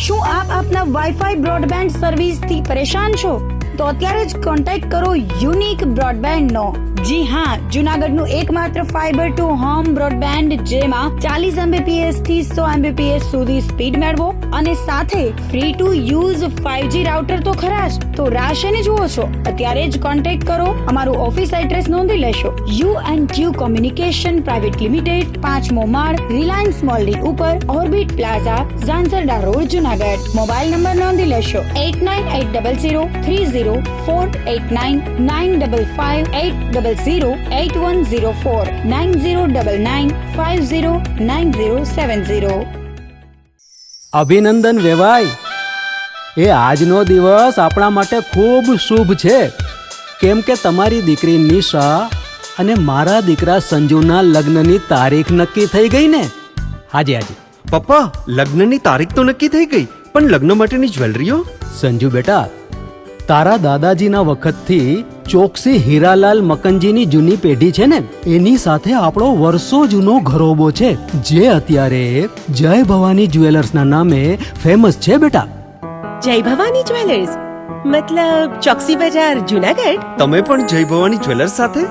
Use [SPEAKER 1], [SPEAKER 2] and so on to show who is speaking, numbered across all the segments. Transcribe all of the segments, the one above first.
[SPEAKER 1] શું આપ આપના વાઈફાઈ બ્રોડબેન્ડ સર્વિસથી પરેશાન છો? તો અત્યારે જ કોન્ટેક્ટ કરો યુનિક બ્રોડબેન્ડ નો. જી હા, જુનાગઢનું એકમાત્ર ફાઈબર ટુ હોમ બ્રોડબેન્ડ, જેમાં 40 Mbps થી 100 Mbps સુધી સ્પીડ મેળવો અને સાથે free to use 5G router તો ખરા જ. તો રાહ શેની જુઓ છો? અત્યારે જ કોન્ટેક્ટ કરો. અમારું ઓફિસ એડ્રેસ નોંધી લેશો. U&Q કોમ્યુનિકેશન પ્રાઇવેટ લિમિટેડ, 5મો માળ, રિલાયન્સ મોલની ઉપર, orbit plaza, Zanzarda road, Junagadh. Mobile number નોંધી લેશો 89800304899558008104 9099509070.
[SPEAKER 2] અભિનંદન વેવાય. એ આજનો દિવસ આપણા માટે ખૂબ શુભ છે, કેમ કે તમારી દીકરી નિશા અને મારા દીકરા સંજુના લગ્નની તારીખ નક્કી થઈ ગઈ ને. હાજી હાજી
[SPEAKER 3] પપ્પા, લગ્નની તારીખ તો નક્કી થઈ ગઈ, પણ લગ્ન માટેની જ્વેલરીઓ?
[SPEAKER 2] સંજુ બેટા, તારા દાદાજીના વખતથી ચોકસી હીરાલાલ મકનજીની જૂની પેઢી છે ને, એની સાથે આપણો વર્ષો જૂનો ઘરોબો છે, જે અત્યારે જય ભવાની જ્વેલર્સના નામે ફેમસ છે બેટા.
[SPEAKER 4] જય ભવાની જ્વેલર્સ મતલબ ચોકસી બજાર, જુનાગઢ?
[SPEAKER 3] તમે પણ જય ભવાની જ્વેલર્સ સાથે?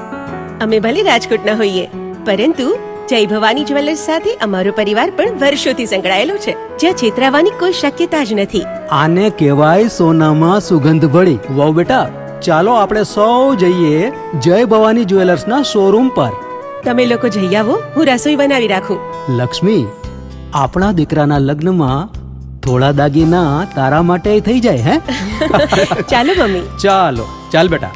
[SPEAKER 4] અમે ભલે રાજકોટના હોઈએ, પરંતુ જય ભવાની જ્વેલર્સ સાથે અમારો પરિવાર પણ વર્ષોથી સંકળાયેલો છે, જ્યાં છેતરાવાની કોઈ શક્યતા જ નથી.
[SPEAKER 2] આને કહેવાય સોનામાં સુગંધ ભળી. વાવ બેટા, ચાલો આપણે સૌ જઈએ જય ભવાની જ્વેલર્સના શોરૂમ પર.
[SPEAKER 4] તમે લોકો જઈ આવો, હું રસોઈ બનાવી રાખું.
[SPEAKER 2] લક્ષ્મી, આપણા દીકરાના લગ્નમાં થોડા દાગીના તારા માટે થઈ જાય. હે
[SPEAKER 4] ચાલો મમ્મી.
[SPEAKER 2] ચાલો ચાલ બેટા.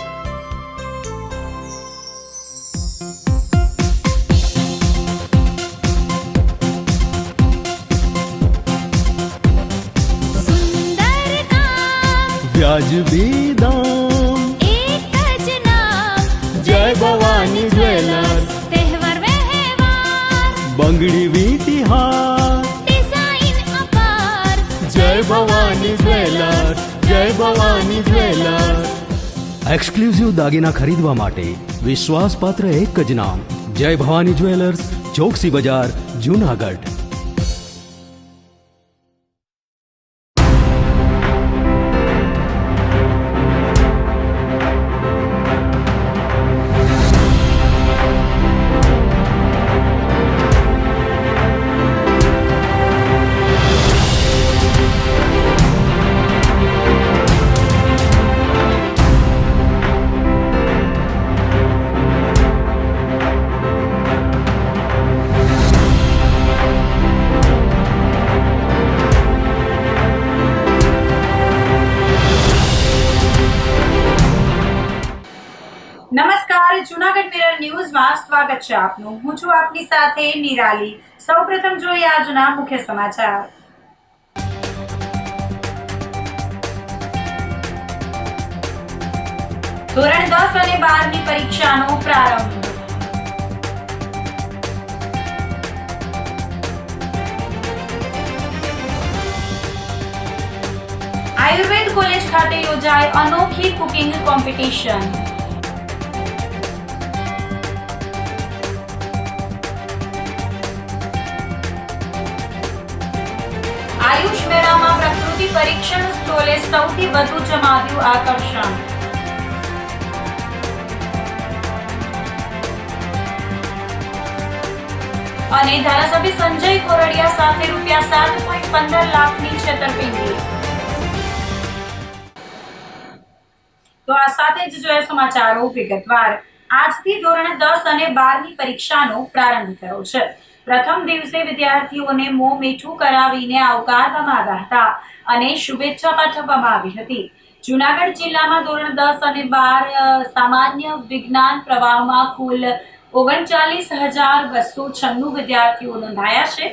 [SPEAKER 2] વ્યાજબી દામ,
[SPEAKER 5] એક જ નામ,
[SPEAKER 2] જય ભવાની જ્વેલર્સ.
[SPEAKER 5] તહેવાર વ્યવહાર,
[SPEAKER 2] બંગડી વીંટી હાર,
[SPEAKER 5] ડિઝાઇન અપાર,
[SPEAKER 2] જય ભવાની જ્વેલર્સ, જય ભવાની જ્વેલર્સ. એક્સક્લુઝિવ દાગીના ખરીદવા માટે વિશ્વાસપાત્ર એક જ નામ, જય ભવાની જ્વેલર્સ, ચોકસી બજાર, જુનાગઢ.
[SPEAKER 6] નમસ્કાર, જુનાગઢ મિરર ન્યૂઝમાં સ્વાગત છે આપનું. હું છું આપની સાથે નિરાલી. સૌપ્રથમ જોઈએ આજના મુખ્ય સમાચાર. ધોરણ 10 અને 12ની પરીક્ષાનો પ્રારંભ. આયુર્વેદ કોલેજ ખાતે યોજાય અનોખી કુકિંગ કોમ્પિટિશન. આયુષ મેળામાં પ્રકૃતિ પરીક્ષણ સ્ટોલે સૌથી વધુ જમાવ્યું આકર્ષણ. અને ધારાસભ્ય સંજય કોરડિયા સાથે ₹7.15 લાખની છેતરપિંડી. તો આ સાથે જ જોઈએ સમાચારો વિગતવાર. આજથી ધોરણ 10 અને 12ની પરીક્ષાનો પ્રારંભ થયો છે. પ્રથમ દિવસે વિદ્યાર્થીઓને મોં મીઠું કરાવીને આવકારવામાં આવ્યા હતા અને શુભેચ્છા પાઠવવામાં આવી હતી. જુનાગઢ જિલ્લામાં ધોરણ 10 અને 12 સામાન્ય વિજ્ઞાન પ્રવાહમાં કુલ 39,296 વિદ્યાર્થીઓ નોંધાયા છે.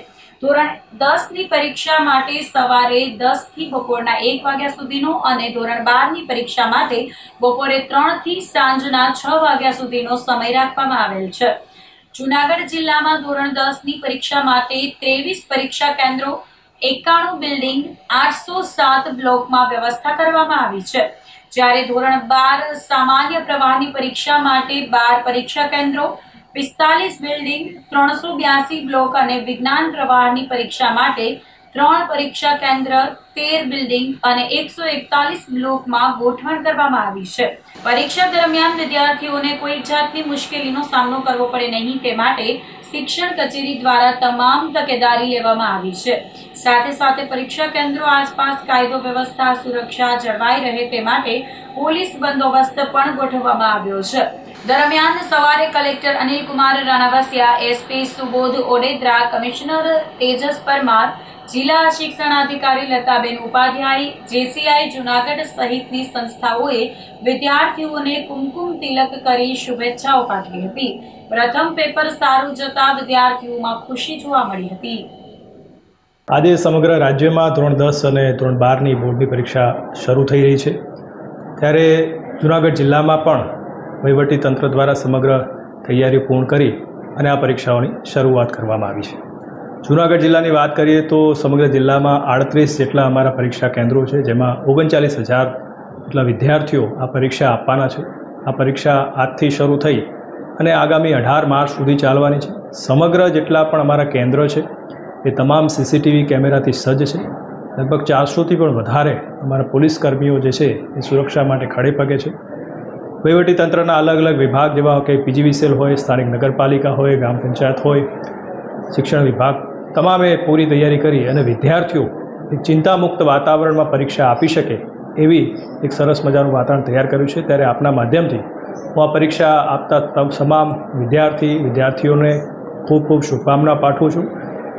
[SPEAKER 6] ધોરણ 10ની પરીક્ષા માટે સવારે 10 થી બપોરના 1 વાગ્યા સુધીનો અને ધોરણ 12ની પરીક્ષા માટે બપોરે 3 થી સાંજના 6 વાગ્યા સુધીનો સમય રાખવામાં આવેલ છે. જુનાગઢ જિલ્લામાં ધોરણ 10ની પરીક્ષા માટે 23 પરીક્ષા કેન્દ્રો, 91 બિલ્ડિંગ, 807 બ્લોકમાં વ્યવસ્થા કરવામાં આવી છે. જ્યારે ધોરણ 12 સામાન્ય પ્રવાહની પરીક્ષા માટે 12 પરીક્ષા કેન્દ્રો, 45 બિલ્ડિંગ, 382 બ્લોક અને વિજ્ઞાન પ્રવાહની પરીક્ષા માટે 3 પરીક્ષા કેન્દ્ર, 13 બિલ્ડિંગ અને 141 બ્લોકમાં ગોઠવણ કરવામાં આવી છે. પરીક્ષા દરમિયાન વિદ્યાર્થીઓને કોઈ જાતની મુશ્કેલીનો સામનો કરવો પડે નહીં તે માટે શિક્ષણ કચેરી દ્વારા તમામ તકેદારી લેવામાં આવી છે. સાથે સાથે પરીક્ષા કેન્દ્રો આસપાસ કાયદો વ્યવસ્થા સુરક્ષા જળવાઈ રહે તે માટે પોલીસ બંદોબસ્ત પણ ગોઠવવામાં આવ્યો છે. દરમિયાન સવારે collector Anil Kumar Ranavasiya, SP Subodh Odedara, commissioner Tejas Parmar, જિલ્લા શિક્ષણાધિકારી લતાબેન ઉપાધ્યાય, જેસીઆઈ જૂનાગઢ સહિતની સંસ્થાઓએ વિદ્યાર્થીઓને કુમકુમ તિલક કરી શુભેચ્છાઓ પાઠવી હતી. પ્રથમ પેપર સારું જતા વિદ્યાર્થીઓમાં ખુશી જોવા મળી હતી.
[SPEAKER 7] આજે સમગ્ર રાજ્યમાં ધોરણ 10 અને ધોરણ 12ની બોર્ડની પરીક્ષા શરૂ થઈ રહી છે. ત્યારે જૂનાગઢ જિલ્લામાં પણ વહીવટીતંત્ર દ્વારા સમગ્ર તૈયારીઓ પૂર્ણ કરી અને આ પરીક્ષાઓની શરૂઆત કરવામાં આવી છે. જૂનાગઢ જિલ્લાની વાત કરીએ તો સમગ્ર જિલ્લામાં 38 જેટલા અમારા પરીક્ષા કેન્દ્રો છે, જેમાં 39,000 જેટલા વિદ્યાર્થીઓ આ પરીક્ષા આપવાના છે. આ પરીક્ષા આજથી શરૂ થઈ અને આગામી 18 માર્ચ સુધી ચાલવાની છે. સમગ્ર જેટલા પણ અમારા કેન્દ્ર છે એ તમામ સીસીટીવી કેમેરાથી સજ્જ છે. લગભગ 400થી પણ વધારે અમારા પોલીસ કર્મીઓ જે છે એ સુરક્ષા માટે ખડે પગે છે. વહીવટીતંત્રના અલગ અલગ વિભાગ જેવા કે પીજીવીસીએલ હોય, સ્થાનિક નગરપાલિકા હોય, ગ્રામ પંચાયત હોય, શિક્ષણ વિભાગ તમામે પૂરી તૈયારી કરી અને વિદ્યાર્થીઓ એક ચિંતામુક્ત વાતાવરણમાં પરીક્ષા આપી શકે એવી એક સરસ મજાનું વાતાવરણ તૈયાર કર્યું છે. ત્યારે આપના માધ્યમથી હું આ પરીક્ષા આપતા તમામ વિદ્યાર્થીઓને ખૂબ ખૂબ શુભકામના પાઠવું છું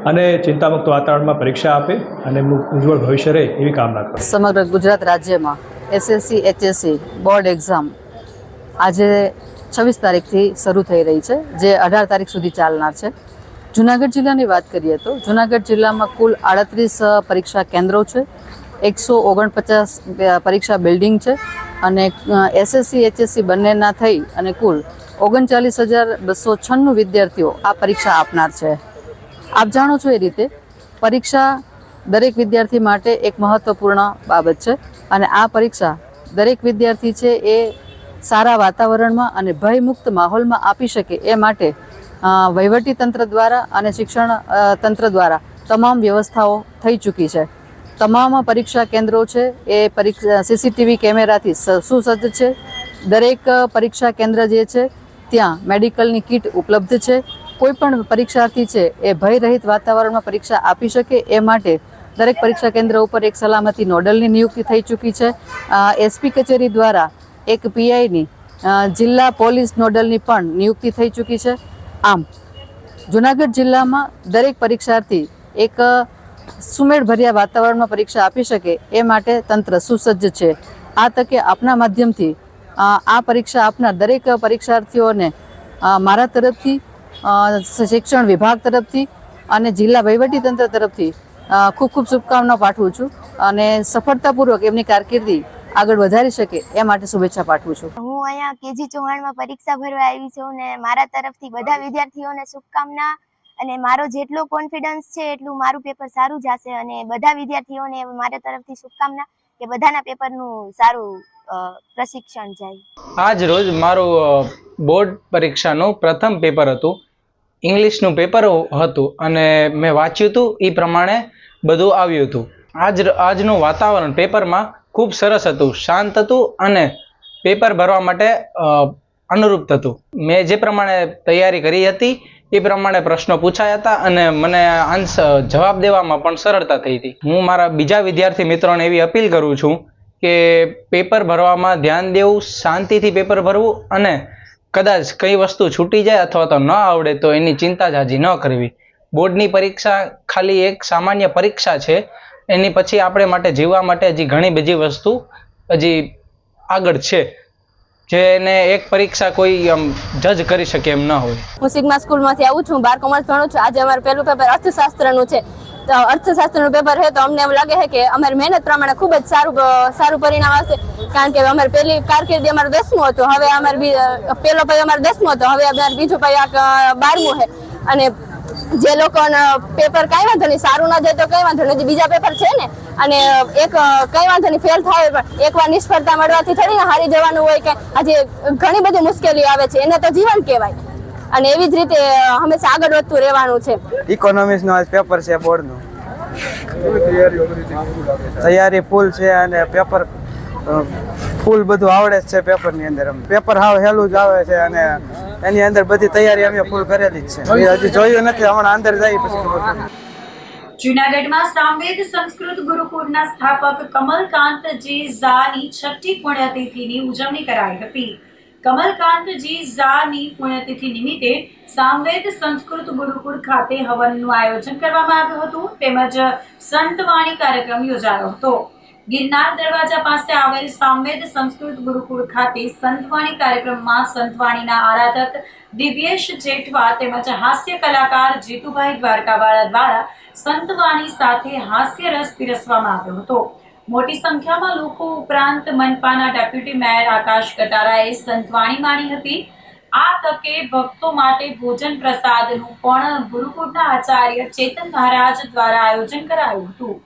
[SPEAKER 7] અને ચિંતામુક્ત વાતાવરણમાં પરીક્ષા આપે અને એમનું ઉજ્જવળ ભવિષ્ય રહે એવી કામના કરું.
[SPEAKER 8] સમગ્ર ગુજરાત રાજ્યમાં એસએસસી એચએસસી બોર્ડ એક્ઝામ આજે 26 તારીખથી શરૂ થઈ રહી છે, જે 18 તારીખ સુધી ચાલનાર છે. જૂનાગઢ જિલ્લાની વાત કરીએ તો જૂનાગઢ જિલ્લામાં કુલ 38 પરીક્ષા કેન્દ્રો છે, 149 પરીક્ષા બિલ્ડિંગ છે અને એસએસસી એચએસસી બંનેના થઈ અને કુલ 39,296 વિદ્યાર્થીઓ આ પરીક્ષા આપનાર છે. આપ જાણો છો એ રીતે પરીક્ષા દરેક વિદ્યાર્થી માટે એક મહત્વપૂર્ણ બાબત છે અને આ પરીક્ષા દરેક વિદ્યાર્થી છે એ સારા વાતાવરણમાં અને ભયમુક્ત માહોલમાં આપી શકે એ માટે વહીવટી તંત્ર દ્વારા અને શિક્ષણ તંત્ર દ્વારા તમામ વ્યવસ્થાઓ થઈ ચૂકી છે. તમામ પરીક્ષા કેન્દ્રો છે એ સીસીટીવી કેમેરાથી સુસજ્જ છે. દરેક પરીક્ષા કેન્દ્ર જે છે ત્યાં મેડિકલની કિટ ઉપલબ્ધ છે. કોઈ પણ પરીક્ષાર્થી છે એ ભયરહિત વાતાવરણમાં પરીક્ષા આપી શકે એ માટે દરેક પરીક્ષા કેન્દ્ર ઉપર એક સલામતી નોડલની નિયુક્તિ થઈ ચૂકી છે. એસપી કચેરી દ્વારા એક પીઆઈની જિલ્લા પોલીસ નોડલની પણ નિયુક્તિ થઈ ચૂકી છે. આમ જૂનાગઢ જિલ્લામાં દરેક પરીક્ષાર્થી એક સુમેળભર્યા વાતાવરણમાં પરીક્ષા આપી શકે એ માટે તંત્ર સુસજ્જ છે. આ તકે આપના માધ્યમથી આ પરીક્ષા આપનાર દરેક પરીક્ષાર્થીઓને મારા તરફથી, શિક્ષણ વિભાગ તરફથી અને જિલ્લા વહીવટીતંત્ર તરફથી ખૂબ ખૂબ શુભકામનાઓ પાઠવું છું અને સફળતાપૂર્વક એમની કારકિર્દી આગળ વધારી શકે એ માટે શુભેચ્છા પાઠવું છું.
[SPEAKER 9] હું અહીંયા કેજી ચૌહાણમાં પરીક્ષા ભરવા આવી છું અને મારા તરફથી બધા વિદ્યાર્થીઓને શુભકામના અને મારો જેટલો કોન્ફિડન્સ છે એટલું મારું પેપર સારું જશે અને બધા વિદ્યાર્થીઓને મારા તરફથી શુભકામના કે બધાના પેપરનું સારું પ્રશિક્ષણ જાય.
[SPEAKER 10] આજ રોજ મારું બોર્ડ પરીક્ષાનું પ્રથમ પેપર હતું. ઇંગ્લિશનું પેપર હતું અને મેં વાંચ્યું હતું એ પ્રમાણે બધું આવ્યું હતું. આજનું વાતાવરણ પેપરમાં ખૂબ સરસ હતું, શાંત હતું અને પેપર ભરવા માટે અનુરૂપ હતું. મેં જે પ્રમાણે તૈયારી કરી હતી એ પ્રમાણે પ્રશ્નો પૂછાયા હતા અને મને જવાબ દેવામાં પણ સરળતા થઈ હતી. હું મારા બીજા વિદ્યાર્થી મિત્રોને એવી અપીલ કરું છું કે પેપર ભરવામાં ધ્યાન દેવું, શાંતિથી પેપર ભરવું અને કદાચ કઈ વસ્તુ છૂટી જાય અથવા તો ન આવડે તો એની ચિંતા જાજી ન કરવી. બોર્ડની પરીક્ષા ખાલી એક સામાન્ય પરીક્ષા છે. એની પછી આપણે માટે જીવવા માટે હજી ઘણી બધી વસ્તુ હજી આગળ છે, જેને એક પરીક્ષા કોઈ જજ કરી શકે એમ ન હોય.
[SPEAKER 11] હું સિગ્મા સ્કૂલમાંથી આવું છું, 12 કોમર્સ ભણું છું. આજે અમારું પહેલું પેપર અર્થશાસ્ત્રનું છે. તો અર્થશાસ્ત્રનું પેપર છે તો અમને એવું લાગે છે કે અમારી મહેનત પ્રમાણે ખૂબ જ સારું પરિણામ આવશે, કારણ કે અમારી પહેલી કારકિર્દી અમારું 10મું હતું, હવે અમારી પહેલો પાયો અમારો 10મું હતો, હવે અમારું બીજું પાયો 12મું છે. અને જે લોકોને પેપર કઈ વાંધો નહીં, સારું ના જાય તો કઈ વાંધો નહીં, બીજા પેપર છે ને, અને એક કઈ વાંધો નહીં ફેલ થાય પણ એકવાર નિષ્ફળતા મળવાથી થોડી ને હારી જવાનું હોય કે આજે ઘણી બધી મુશ્કેલીઓ આવે છે, એને તો જીવન કહેવાય અને એવી જ રીતે હંમેશા આગળ વધતું રહેવાનું છે.
[SPEAKER 12] ઇકોનોમિક્સનું આજ પેપર છે બોર્ડનું, તૈયારી ફૂલ છે અને પેપર ફૂલ બધું આવડે જ છે પેપરની અંદર. પેપર હાવ હેલું જ આવે છે અને એની અંદર બધી તૈયારી અમે ફૂલ કરેલી જ છે. હજી જોયું નથી, હમણાં અંદર જઈએ પછી ખબર પડે.
[SPEAKER 6] જૂનાગઢમાં સામવેદ સંસ્કૃત ગુરુકુળના સ્થાપક કમલકાંતજી ઝાની 6ઠ્ઠી પુણ્યતિથિની ઉજવણી કરાઈ હતી. કમલકાંતજી ઝાની પુણ્યતિથિ નિમિત્તે સામવેદ સંસ્કૃત ગુરુકુળ ખાતે હવનનું આયોજન કરવામાં આવ્યું હતું તેમજ સંતવાણી કાર્યક્રમ યોજાયો હતો. ગિરનાર દરવાજા પાસે આવેલ સામવેદ સંસ્કૃત ગુરુકુળ ખાતે સંતવાણી કાર્યક્રમમાં સંતવાણીના આરાધક દિવ્યેશ જેઠવા તેમજ હાસ્ય કલાકાર જીતુભાઈ દ્વારકાવાળા દ્વારા સંતવાણી સાથે હાસ્ય રસ પીરસવામાં આવ્યો હતો. મોટી સંખ્યામાં લોકો ઉપરાંત મનપાના ડેપ્યુટી મેયર આકાશ કટારાએ સંતવાણી માણી હતી. આ તકે ભક્તો માટે ભોજન પ્રસાદનું પણ ગુરુકુળના આચાર્ય ચેતન મહારાજ દ્વારા આયોજન કરાયું હતું.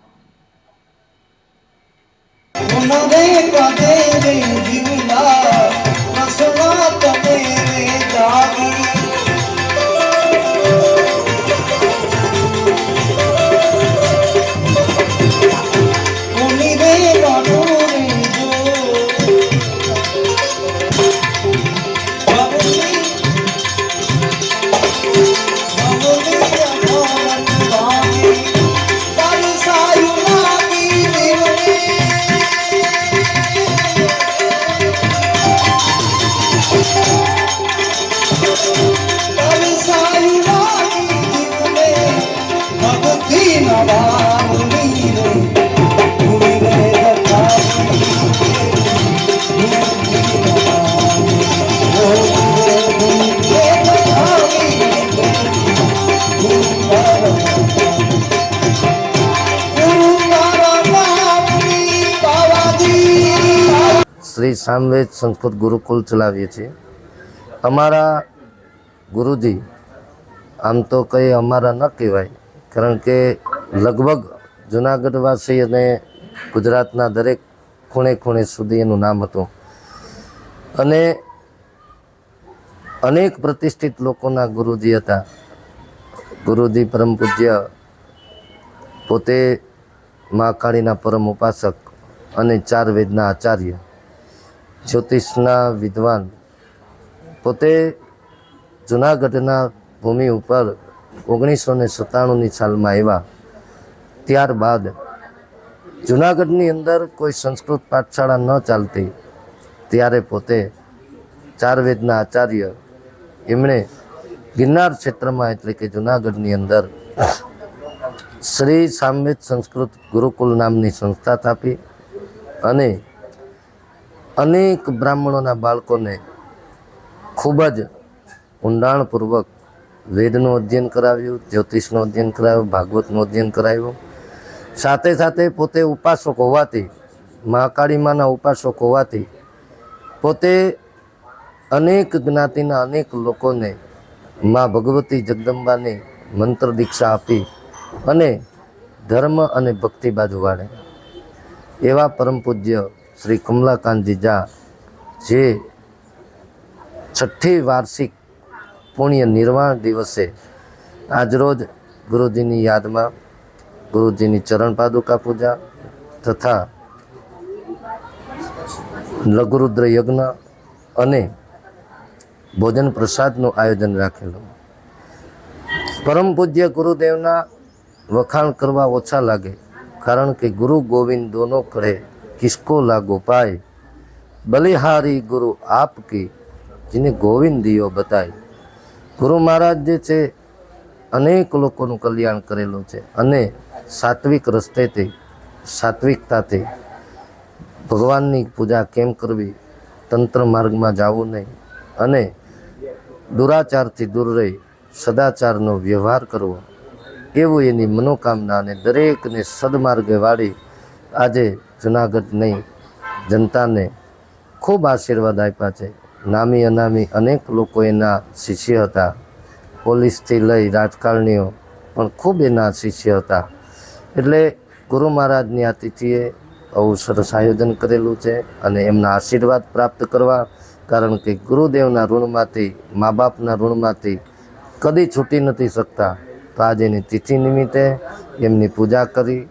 [SPEAKER 13] શ્રી સામવેદ સંસ્કૃત ગુરુકુળ ચલાવીએ છીએ. અમારા ગુરુજી આમ તો કંઈ અમારા ન કહેવાય, કારણ કે લગભગ જૂનાગઢવાસી અને ગુજરાતના દરેક ખૂણે ખૂણે સુધી એનું નામ હતું અને અનેક પ્રતિષ્ઠિત લોકોના ગુરુજી હતા. ગુરુજી પરમ પૂજ્ય પોતે મા કાળીના પરમ ઉપાસક અને 4 વેદના આચાર્ય, જ્યોતિષના વિદ્વાન, પોતે જૂનાગઢના ભૂમિ ઉપર 1997ની સાલમાં આવ્યા. ત્યારબાદ જૂનાગઢની અંદર કોઈ સંસ્કૃત પાઠશાળા ન ચાલતી, ત્યારે પોતે 4 વેદના આચાર્ય એમણે ગિરનાર ક્ષેત્રમાં એટલે કે જૂનાગઢની અંદર શ્રી સામવેદ સંસ્કૃત ગુરુકુલ નામની સંસ્થા સ્થાપી અને અનેક બ્રાહ્મણોના બાળકોને ખૂબ જ ઊંડાણપૂર્વક વેદનું અધ્યયન કરાવ્યું, જ્યોતિષનું અધ્યયન કરાવ્યું, ભાગવતનું અધ્યયન કરાવ્યું. સાથે સાથે પોતે ઉપાસક હોવાથી, મહાકાળી માના ઉપાસક હોવાથી પોતે અનેક જ્ઞાતિના અનેક લોકોને મા ભગવતી જગદંબાની મંત્ર દીક્ષા આપી અને ધર્મ અને ભક્તિ બાજુ વાળે. એવા પરમ પૂજ્ય શ્રી કમલાકાંતજી ઝા, જે 6ઠ્ઠી વાર્ષિક પુણ્ય નિર્વાણ દિવસે આજરોજ ગુરુજીની યાદમાં ગુરુજીની ચરણ પાદુકા પૂજા તથા લઘુરુદ્ર યજ્ઞ અને ભોજન પ્રસાદનું આયોજન રાખેલું. પરમ પૂજ્ય ગુરુદેવના વખાણ કરવા ઓછા લાગે, કારણ કે ગુરુ ગોવિંદ દોનો કરે કિસકો લાગો પાય, બલિહારી ગુરુ આપકી જેને ગોવિંદ દિયો બતાય. ગુરુ મહારાજ જે છે અનેક લોકોનું કલ્યાણ કરેલું છે અને સાત્વિક રસ્તેથી, સાત્વિકતાથી ભગવાનની પૂજા કેમ કરવી, તંત્ર માર્ગમાં જવું નહીં અને દુરાચારથી દૂર રહી સદાચારનો વ્યવહાર કરવો, એવું એની મનોકામના અને દરેકને સદમાર્ગે વાળી આજે જૂનાગઢની જનતાને ખૂબ આશીર્વાદ આપ્યા છે. નામી અનામી અનેક લોકો એના શિષ્ય હતા. પોલીસથી લઈ રાજકારણીઓ પણ ખૂબ એના શિષ્ય હતા. એટલે ગુરુ મહારાજની આ તિથિએ આવું સરસ આયોજન કરેલું છે અને એમના આશીર્વાદ પ્રાપ્ત કરવા, કારણ કે ગુરુદેવના ઋણમાંથી, મા બાપના ઋણમાંથી કદી છૂટી નથી શકતા. તો આજે એની તિથિ નિમિત્તે એમની પૂજા કરી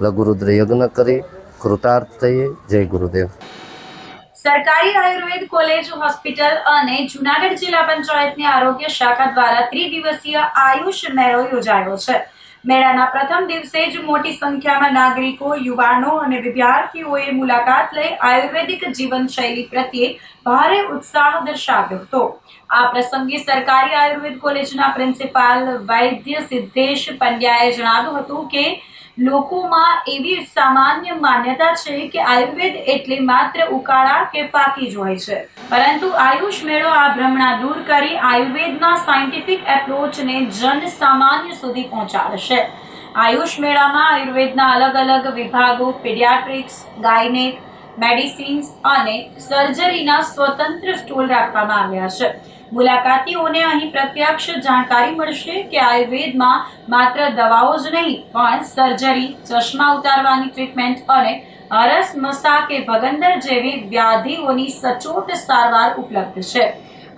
[SPEAKER 13] લઘુરુદ્ર યજ્ઞ કરી કૃતાર્થ થઈએ. જય ગુરુદેવ.
[SPEAKER 6] સરકારી આયુર્વેદ કોલેજ હોસ્પિટલ અને જૂનાગઢ જિલ્લા પંચાયતની આરોગ્ય શાખા દ્વારા ત્રિદિવસીય આયુષ મેળો યોજાયો છે. મેળાના પ્રથમ દિવસે જ મોટી સંખ્યામાં નાગરિકો, યુવાનો અને વિદ્યાર્થીઓએ મુલાકાત લઈ આયુર્વેદિક જીવનશૈલી પ્રત્યે ભારે ઉત્સાહ દર્શાવ્યો હતો. આ પ્રસંગે સરકારી આયુર્વેદ કોલેજના પ્રિન્સિપાલ વૈદ્ય સિદ્ધેશ પંડ્યાએ જણાવ્યું હતું કે લોકોમાં એવી સામાન્ય માન્યતા છે કે આયુર્વેદ એટલે માત્ર ઉકાળા કે ફાકી જ હોય છે, પરંતુ આયુષ મેળો આ ભ્રમણા દૂર કરી આયુર્વેદના સાયન્ટિફિક એપ્રોચને જન સામાન્ય સુધી પહોંચાડશે. આયુષ મેળામાં આયુર્વેદના અલગ અલગ વિભાગો, પીડિયાટ્રિક્સ, ગાયનેક, મેડિસિન્સ અને સર્જરીના સ્વતંત્ર સ્ટોલ રાખવામાં આવ્યા છે. મુલાકાતીઓને અહીં પ્રત્યક્ષ જાણકારી મળશે કે આયુર્વેદમાં માત્ર દવાઓ જ નહીં પણ સર્જરી, ચશ્મા ઉતારવાની ટ્રીટમેન્ટ અને હરસ, મસા કે ભગંદર જેવી વ્યાધિઓની સચોટ સારવાર ઉપલબ્ધ છે.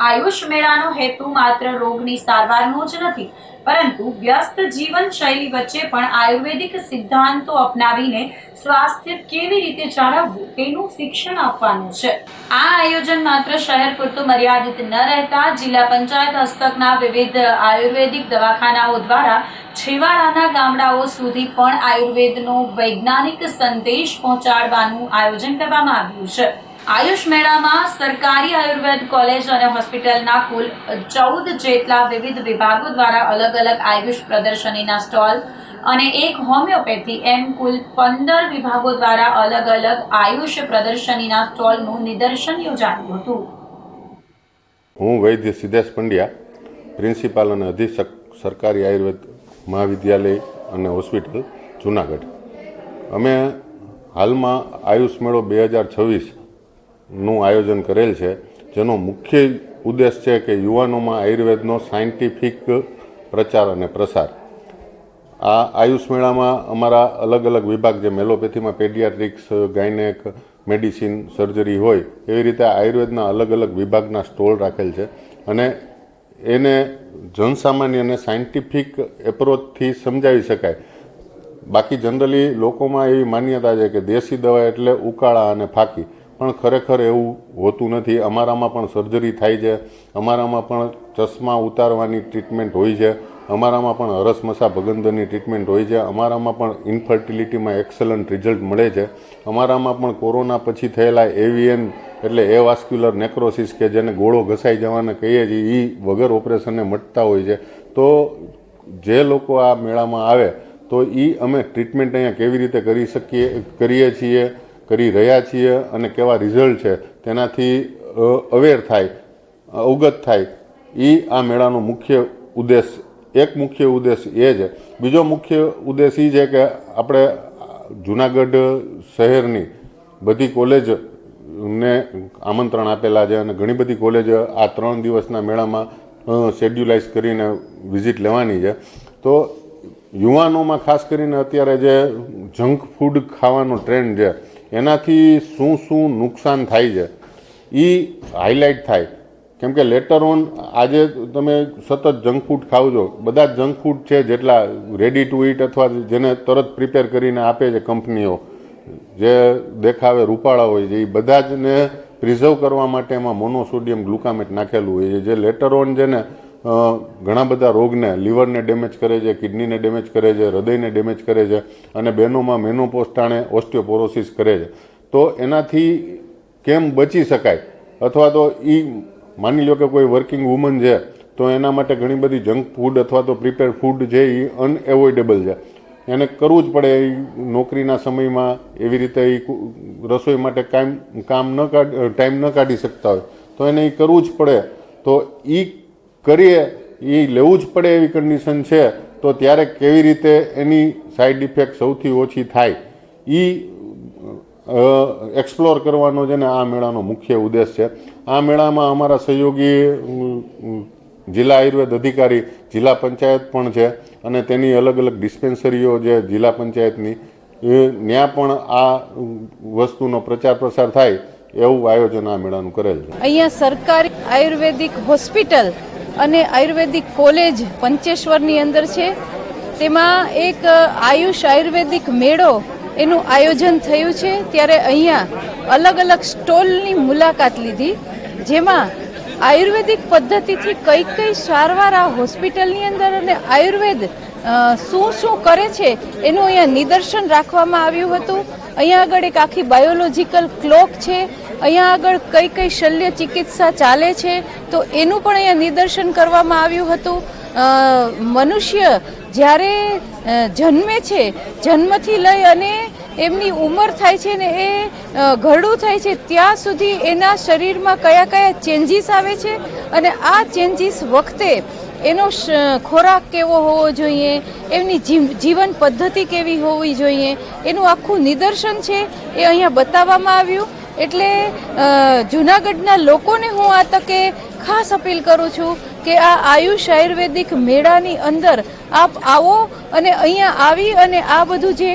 [SPEAKER 6] આયુષ મેળાનો હેતુ માત્ર રોગની સારવારનો જ નથી, પરંતુ વ્યસ્ત જીવનશૈલી વચ્ચે પણ આયુર્વેદિક સિદ્ધાંતો અપનાવીને સ્વાસ્થ્ય કેવી રીતે જાળવવું તેનું શિક્ષણ આપવાનું છે. આ આયોજન માત્ર શહેર પૂરતું મર્યાદિત ન રહેતા જિલ્લા પંચાયત હસ્તકના વિવિધ આયુર્વેદિક દવાખાનાઓ દ્વારા છેવાડાના ગામડાઓ સુધી પણ આયુર્વેદનો વૈજ્ઞાનિક સંદેશ પહોંચાડવાનું આયોજન કરવામાં આવ્યું છે. આયુષ મેળામાં સરકારી આયુર્વેદ કોલેજ અને હોસ્પિટલના કુલ 14 જેટલા વિવિધ વિભાગો દ્વારા અલગ અલગ આયુષ પ્રદર્શનીના સ્ટોલ અને એક હોમિયોપેથી એમ કુલ 15 વિભાગો દ્વારા અલગ અલગ આયુષ પ્રદર્શનીના સ્ટોલનું નિદર્શન યોજાયું હતું.
[SPEAKER 14] હું વૈદ્ય સિદ્ધેશ પંડ્યા, પ્રિન્સિપાલ અને અધિક્ષક સરકારી આયુર્વેદ મહાવિદ્યાલય અને હોસ્પિટલ જૂનાગઢ. અમે હાલમાં આયુષ મેળો 2026 નું આયોજન કરેલ છે, જેનો મુખ્ય ઉદ્દેશ છે કે યુવાનોમાં આયુર્વેદનો સાયન્ટિફિક પ્રચાર અને પ્રસાર. આ આયુષ મેળામાં અમારા અલગ અલગ વિભાગ, જે મેલોપેથીમાં પેડિયાટ્રિક્સ, ગાયનેક, મેડિસિન, સર્જરી હોય, એવી રીતે આયુર્વેદના અલગ અલગ વિભાગના સ્ટોલ રાખેલ છે અને એને જનસામાન્યને સાયન્ટિફિક એપ્રોચથી સમજાવી શકાય. બાકી જનરલી લોકોમાં એવી માન્યતા છે કે દેશી દવા એટલે ઉકાળા અને ફાકી, પણ ખરેખર એવું હોતું નથી. અમારામાં પણ સર્જરી થાય છે, અમારામાં પણ ચશ્મા ઉતારવાની ટ્રીટમેન્ટ હોય છે, અમારામાં પણ હરસમસા ભગંદરની ટ્રીટમેન્ટ હોય છે, અમારામાં પણ ઇન્ફર્ટિલિટીમાં એક્સલન્ટ રિઝલ્ટ મળે છે, અમારામાં પણ કોરોના પછી થયેલા એવીએન એટલે એવાસ્ક્યુલર નેક્રોસિસ કે જેને ગોળો ઘસાઈ જવાને કહીએ છીએ, એ વગર ઓપરેશનને મટતા હોય છે. તો જે લોકો આ મેળામાં આવે તો એ અમે ટ્રીટમેન્ટ અહીંયા કેવી રીતે કરીએ છીએ, કરી રહ્યા છીએ અને કેવા રિઝલ્ટ છે તેનાથી અવેર થાય, અવગત થાય. એ આ મેળાનો મુખ્ય ઉદ્દેશ, એક મુખ્ય ઉદ્દેશ એ છે. બીજો મુખ્ય ઉદ્દેશ એ છે કે આપણે જૂનાગઢ શહેરની બધી કોલેજને આમંત્રણ આપેલા છે અને ઘણી બધી કોલેજ આ 3 દિવસના મેળામાં શેડ્યુલાઇઝ કરીને વિઝિટ લેવાની છે. તો યુવાનોમાં ખાસ કરીને અત્યારે જે જંક ફૂડ ખાવાનો ટ્રેન્ડ છે, એનાથી શું શું નુકસાન થાય છે એ હાઇલાઇટ થાય. કેમ કે લેટર ઓન આજે તમે સતત જંક ફૂડ ખાવ છો, બધા જ જંક ફૂડ છે જેટલા રેડી ટુ ઇટ અથવા જેને તરત પ્રિપેર કરીને આપે છે કંપનીઓ, જે દેખાવે રૂપાળા હોય છે, એ બધા જને પ્રિઝર્વ કરવા માટે એમાં મોનોસોડિયમ ગ્લુકામેટ નાખેલું હોય છે, જે લેટર ઓન છે ને ઘણા બધા રોગને, લીવરને ડેમેજ કરે છે, કિડનીને ડેમેજ કરે છે, હૃદયને ડેમેજ કરે છે અને બહેનોમાં મેનોપોઝ ટાણે ઓસ્ટિયોપોરોસિસ કરે છે. તો એનાથી કેમ બચી શકાય, અથવા તો એ માની લો કે કોઈ વર્કિંગ વુમન છે તો એના માટે ઘણી બધી જંક ફૂડ અથવા તો પ્રિપેર ફૂડ છે એ અનએવોઇડેબલ છે, એને કરવું જ પડે. એ નોકરીના સમયમાં એવી રીતે એ રસોઈ માટે ટાઈમ ન કાઢી શકતા હોય તો એને એ કરવું જ પડે. તો એ કરીએ, એ લેવું જ પડે એવી કન્ડિશન છે, તો ત્યારે કેવી રીતે એની સાઈડ ઇફેક્ટ સૌથી ઓછી થાય એ એક્સપ્લોર કરવાનો છે ને આ મેળાનો મુખ્ય ઉદ્દેશ છે. આ મેળામાં અમારા સહયોગી જિલ્લા આયુર્વેદ અધિકારી, જિલ્લા પંચાયત પણ છે અને તેની અલગ અલગ ડિસ્પેન્સરીઓ જે જિલ્લા પંચાયતની, ત્યાં પણ આ વસ્તુનો પ્રચાર પ્રસાર થાય એવું આયોજન આ મેળાનું કરેલ છે.
[SPEAKER 8] અહીંયા સરકારી આયુર્વેદિક હોસ્પિટલ અને આયુર્વેદિક કોલેજ પંચેશ્વરની અંદર છે. તેમાં એક આયુષ આયુર્વેદિક મેળો એનું આયોજન થયું છે. ત્યારે અહીંયા અલગ અલગ સ્ટોલની મુલાકાત લીધી, જેમાં આયુર્વેદિક પદ્ધતિથી કઈ સારવાર આ હોસ્પિટલની અંદર અને આયુર્વેદ શું શું કરે છે એનું અહીંયા નિદર્શન રાખવામાં આવ્યું હતું. અહીંયા આગળ એક આખી બાયોલોજીકલ ક્લોક છે, અહીંયા આગળ કઈ શલ્ય ચિકિત્સા ચાલે છે તો એનું પણ અહીંયા નિદર્શન કરવામાં આવ્યું હતું. મનુષ્ય જ્યારે જન્મે છે, જન્મથી લઈ અને એમની ઉંમર થાય છે ને એ ઘરડું થાય છે ત્યાં સુધી એના શરીરમાં કયા કયા ચેન્જીસ આવે છે અને આ ચેન્જીસ વખતે એનો ખોરાક કેવો હોવો જોઈએ, એમની જીવન પદ્ધતિ કેવી હોવી જોઈએ, એનું આખું નિદર્શન છે એ અહીંયા બતાવવામાં આવ્યું. એટલે જૂનાગઢના લોકોને હું આ તકે ખાસ અપીલ કરું છું કે આ આયુષ આયુર્વેદિક મેળાની અંદર આપ આવો અને અહીંયા આવી અને આ બધું જે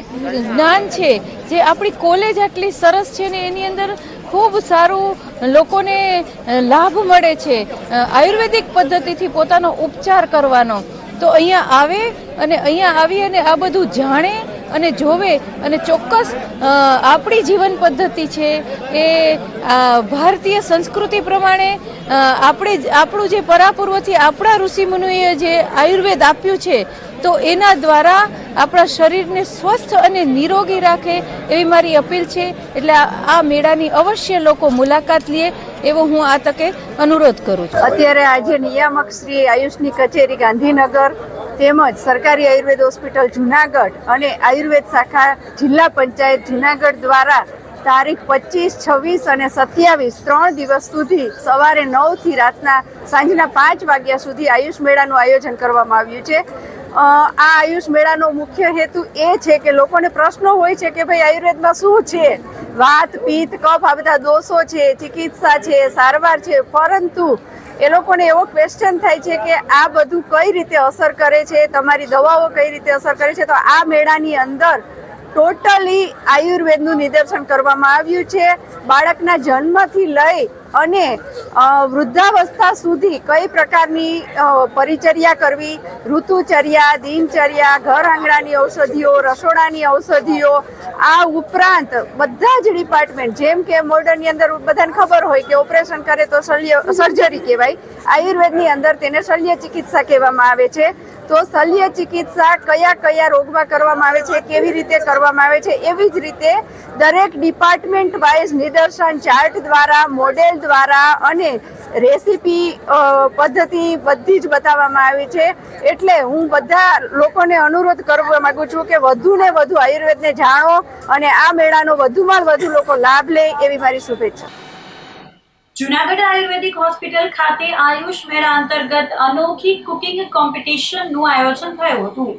[SPEAKER 8] જ્ઞાન છે, જે આપણી કોલેજ આટલી સરસ છે ને એની અંદર ખૂબ સારું લોકોને લાભ મળે છે આયુર્વેદિક પદ્ધતિથી પોતાનો ઉપચાર કરવાનો, તો અહીંયા આવે અને અહીંયા આવી અને આ બધું જાણે અને જોવે અને ચોક્કસ આપણી જીવન પદ્ધતિ છે એ ભારતીય સંસ્કૃતિ પ્રમાણે આપણું જે પરાપૂર્વથી આપણા ઋષિમુનિએ જે આયુર્વેદ આપ્યું છે તો એના દ્વારા આપણા શરીરને સ્વસ્થ અને નિરોગી રાખે એવી મારી અપીલ છે. એટલે આ મેળાની અવશ્ય લોકો મુલાકાત લે એવો હું આ તકે અનુરોધ કરું છું.
[SPEAKER 15] અત્યારે આજે નિયામક શ્રી આયુષની કચેરી ગાંધીનગર તેમજ સરકારી આયુર્વેદ હોસ્પિટલ જુનાગઢ અને આયુર્વેદ શાખા જિલ્લા પંચાયત જુનાગઢ દ્વારા તારીખ 25, 26 અને 27 3 દિવસ સુધી સવારે 9 થી રાતના સાંજના 5 વાગ્યા સુધી આયુષ મેળાનું આયોજન કરવામાં આવ્યું છે. આ આયુષ મેળાનો મુખ્ય હેતુ એ છે કે લોકોને પ્રશ્નો હોય છે કે ભાઈ આયુર્વેદમાં શું છે, વાત, પિત્ત, કફ આ બધા દોષો છે, ચિકિત્સા છે, સારવાર છે, પરંતુ એ લોકોને એવો ક્વેશ્ચન થાય છે કે આ બધું કઈ રીતે અસર કરે છે, તમારી દવાઓ કઈ રીતે અસર કરે છે. તો આ મેળાની અંદર ટોટલી આયુર્વેદનું નિદર્શન કરવામાં આવ્યું છે. બાળકના જન્મથી લઈ અને વૃદ્ધાવસ્થા સુધી કઈ પ્રકારની પરિચર્યા કરવી, ઋતુચર્યા, દિનચર્યા, ઘર આંગણાની ઔષધિઓ, રસોડાની ઔષધિઓ, આ ઉપરાંત બધા જ ડિપાર્ટમેન્ટ, જેમ કે મોડર્નની અંદર બધાને ખબર હોય કે ઓપરેશન કરે તો સર્જરી કહેવાય, આયુર્વેદની અંદર તેને શલ્ય ચિકિત્સા કહેવામાં આવે છે. તો શલ્ય ચિકિત્સા કયા કયા રોગમાં કરવામાં આવે છે, કેવી રીતે કરવામાં આવે છે, એવી જ રીતે દરેક ડિપાર્ટમેન્ટ વાઇઝ નિદર્શન ચાર્ટ દ્વારા, મોડેલ દ્વારા અને રેસીપી પદ્ધતિ બધી જ બતાવવામાં આવી છે. એટલે હું બધા લોકોને અનુરોધ કરવા માંગુ છું કે વધુ ને વધુ આયુર્વેદને જાણો અને આ મેળાનો વધુમાં વધુ લોકો લાભ લે એવી મારી શુભેચ્છા.
[SPEAKER 6] જૂનાગઢ આયુર્વેદિક હોસ્પિટલ ખાતે આયુષ મેળા અંતર્ગત અનોખી કુકિંગ કોમ્પિટિશનનું આયોજન થયું હતું,